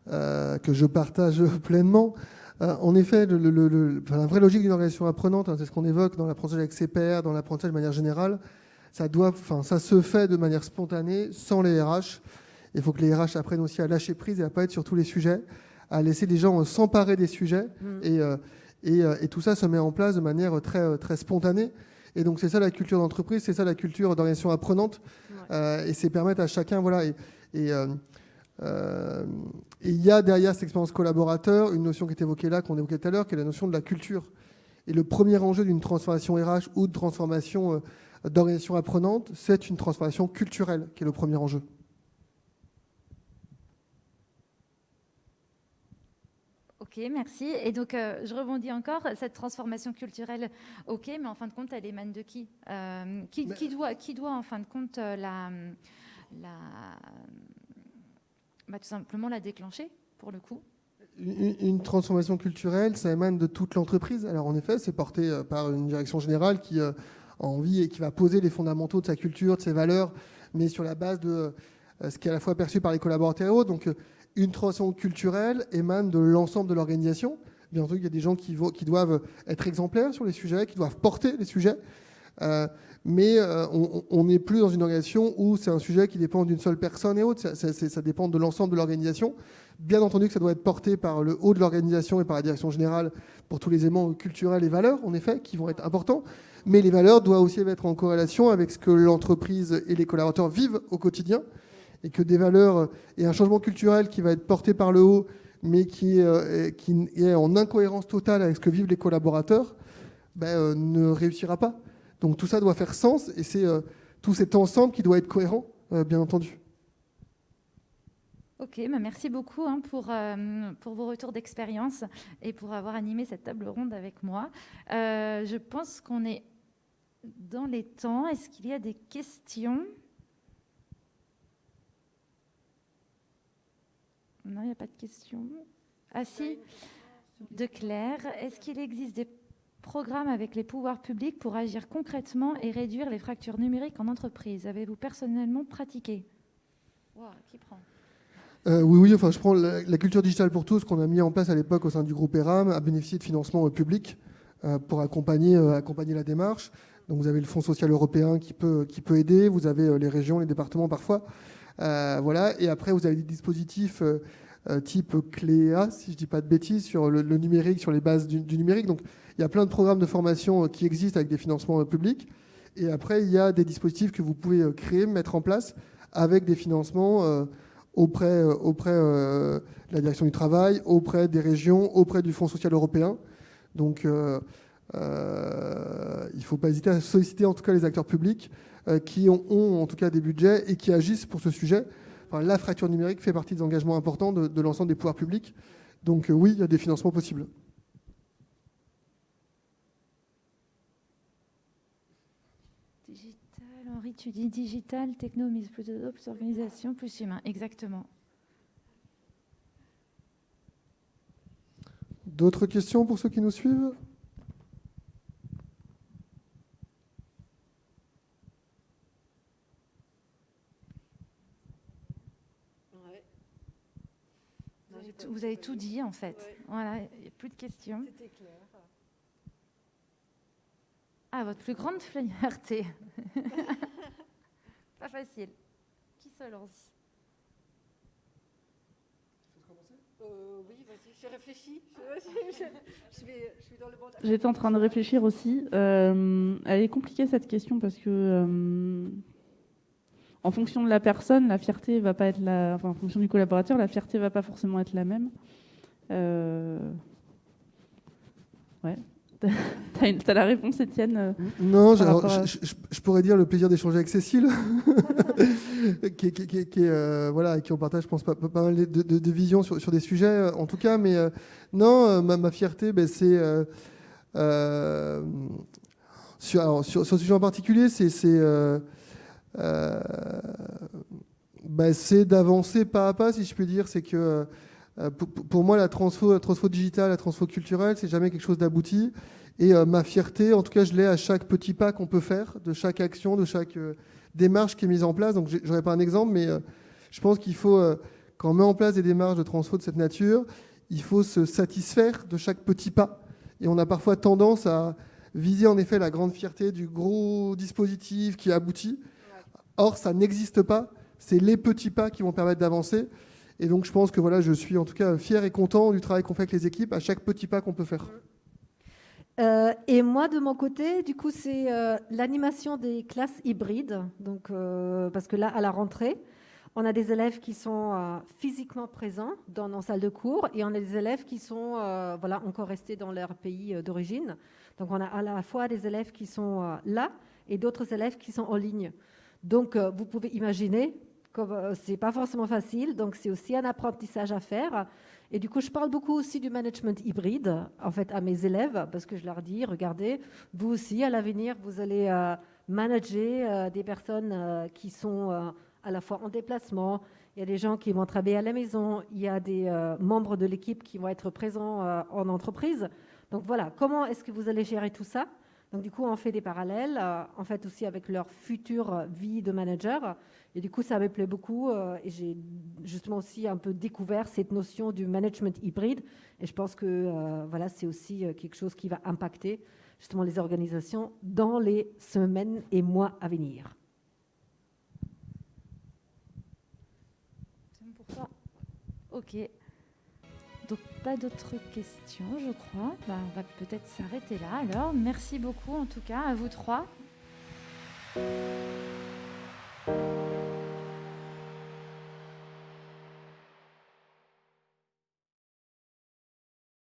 [SPEAKER 3] que je partage pleinement. En effet, la vraie logique d'une organisation apprenante, c'est ce qu'on évoque dans l'apprentissage avec ses pairs, dans l'apprentissage de manière générale, ça se fait de manière spontanée, sans les RH. Il faut que les RH apprennent aussi à lâcher prise et à ne pas être sur tous les sujets, à laisser les gens s'emparer des sujets. Et tout ça se met en place de manière très, très spontanée. Et donc, c'est ça la culture d'entreprise, c'est ça la culture d'organisation apprenante. Et c'est permettre à chacun... Voilà, et il y a derrière cette expérience collaborateur une notion qui est évoquée là, qu'on évoquait tout à l'heure, qui est la notion de la culture. Et le premier enjeu d'une transformation RH ou de transformation d'organisation apprenante, c'est une transformation culturelle qui est le premier enjeu.
[SPEAKER 1] Ok, merci. Et donc, je rebondis encore. Cette transformation culturelle, ok, mais en fin de compte, elle émane de qui qui doit, en fin de compte, tout simplement la déclencher, pour le coup?
[SPEAKER 3] Une transformation culturelle, ça émane de toute l'entreprise. Alors, en effet, c'est porté par une direction générale qui a envie et qui va poser les fondamentaux de sa culture, de ses valeurs, mais sur la base de ce qui est à la fois perçu par les collaborateurs. Donc, une transformation culturelle émane de l'ensemble de l'organisation. Bien entendu, il y a des gens qui doivent être exemplaires sur les sujets, qui doivent porter les sujets. Mais on n'est plus dans une organisation où c'est un sujet qui dépend d'une seule personne et autre. Ça dépend de l'ensemble de l'organisation. Bien entendu que ça doit être porté par le haut de l'organisation et par la direction générale pour tous les éléments culturels et valeurs, en effet, qui vont être importants. Mais les valeurs doivent aussi être en corrélation avec ce que l'entreprise et les collaborateurs vivent au quotidien. Et que des valeurs et un changement culturel qui va être porté par le haut, mais qui est en incohérence totale avec ce que vivent les collaborateurs, ne réussira pas. Donc tout ça doit faire sens et c'est tout cet ensemble qui doit être cohérent, bien entendu.
[SPEAKER 1] Ok, merci beaucoup pour vos retours d'expérience et pour avoir animé cette table ronde avec moi. Je pense qu'on est dans les temps. Est-ce qu'il y a des questions ? Non, il n'y a pas de questions. Ah si, de Claire. Est-ce qu'il existe des programmes avec les pouvoirs publics pour agir concrètement et réduire les fractures numériques en entreprise? Avez-vous personnellement pratiqué? Wow, qui prend?
[SPEAKER 3] Oui, enfin, je prends la culture digitale pour tous qu'on a mis en place à l'époque au sein du groupe ERAM, à bénéficier de financements publics pour accompagner la démarche. Donc vous avez le Fonds social européen qui peut aider, vous avez les régions, les départements parfois. Voilà. Et après, vous avez des dispositifs type Cléa, si je ne dis pas de bêtises, sur le numérique, sur les bases du numérique. Donc, il y a plein de programmes de formation qui existent avec des financements publics. Et après, il y a des dispositifs que vous pouvez créer, mettre en place avec des financements auprès de la direction du travail, auprès des régions, auprès du Fonds social européen. Donc, il ne faut pas hésiter à solliciter en tout cas les acteurs publics qui ont en tout cas des budgets et qui agissent pour ce sujet. Enfin, la fracture numérique fait partie des engagements importants de l'ensemble des pouvoirs publics. Donc oui, il y a des financements possibles.
[SPEAKER 1] Digital, Henri, tu dis digital, techno, mise plus organisation, plus humain. Exactement.
[SPEAKER 3] D'autres questions pour ceux qui nous suivent ?
[SPEAKER 1] Vous avez tout dit, en fait. Ouais. Voilà, il n'y a plus de questions.
[SPEAKER 2] C'était clair.
[SPEAKER 1] Ah, votre plus grande fierté. Pas facile. Qui se lance?
[SPEAKER 2] Oui, vas-y, j'ai réfléchi. Je suis dans le bon...
[SPEAKER 4] J'étais en train de réfléchir aussi. Elle est compliquée cette question parce que... en fonction de la personne, la fierté va pas être en fonction du collaborateur, la fierté va pas forcément être la même. Ouais. T'as la réponse, Étienne
[SPEAKER 3] Non,
[SPEAKER 4] je
[SPEAKER 3] pourrais dire le plaisir d'échanger avec Cécile, qui on partage, je pense, pas mal de visions sur des sujets, en tout cas. Mais non, ma fierté, c'est sur ce sujet en particulier, c'est d'avancer pas à pas, si je puis dire. C'est que pour moi, la transfo digitale, la transfo culturelle, c'est jamais quelque chose d'abouti. Et ma fierté, en tout cas, je l'ai à chaque petit pas qu'on peut faire, de chaque action, de chaque démarche qui est mise en place. Donc, je n'aurai pas un exemple, mais je pense qu'il faut, quand on met en place des démarches de transfo de cette nature, il faut se satisfaire de chaque petit pas. Et on a parfois tendance à viser en effet la grande fierté du gros dispositif qui aboutit. Or, ça n'existe pas. C'est les petits pas qui vont permettre d'avancer. Et donc, je pense que voilà, je suis en tout cas fier et content du travail qu'on fait avec les équipes à chaque petit pas qu'on peut faire.
[SPEAKER 2] Et moi, de mon côté, du coup, c'est l'animation des classes hybrides. Donc, parce que là, à la rentrée, on a des élèves qui sont physiquement présents dans nos salles de cours et on a des élèves qui sont encore restés dans leur pays d'origine. Donc, on a à la fois des élèves qui sont là et d'autres élèves qui sont en ligne. Donc, vous pouvez imaginer que ce n'est pas forcément facile. Donc, c'est aussi un apprentissage à faire. Et du coup, je parle beaucoup aussi du management hybride, en fait, à mes élèves, parce que je leur dis, regardez, vous aussi, à l'avenir, vous allez manager des personnes qui sont à la fois en déplacement. Il y a des gens qui vont travailler à la maison. Il y a des membres de l'équipe qui vont être présents en entreprise. Donc voilà, comment est-ce que vous allez gérer tout ça? Donc du coup, on fait des parallèles, en fait aussi avec leur future vie de manager. Et du coup, ça me plaît beaucoup. Et j'ai justement aussi un peu découvert cette notion du management hybride. Et je pense que c'est aussi quelque chose qui va impacter justement les organisations dans les semaines et mois à venir.
[SPEAKER 1] C'est bon pour toi? Ok. Donc, pas d'autres questions, je crois. On va peut-être s'arrêter là. Alors, merci beaucoup en tout cas à vous trois.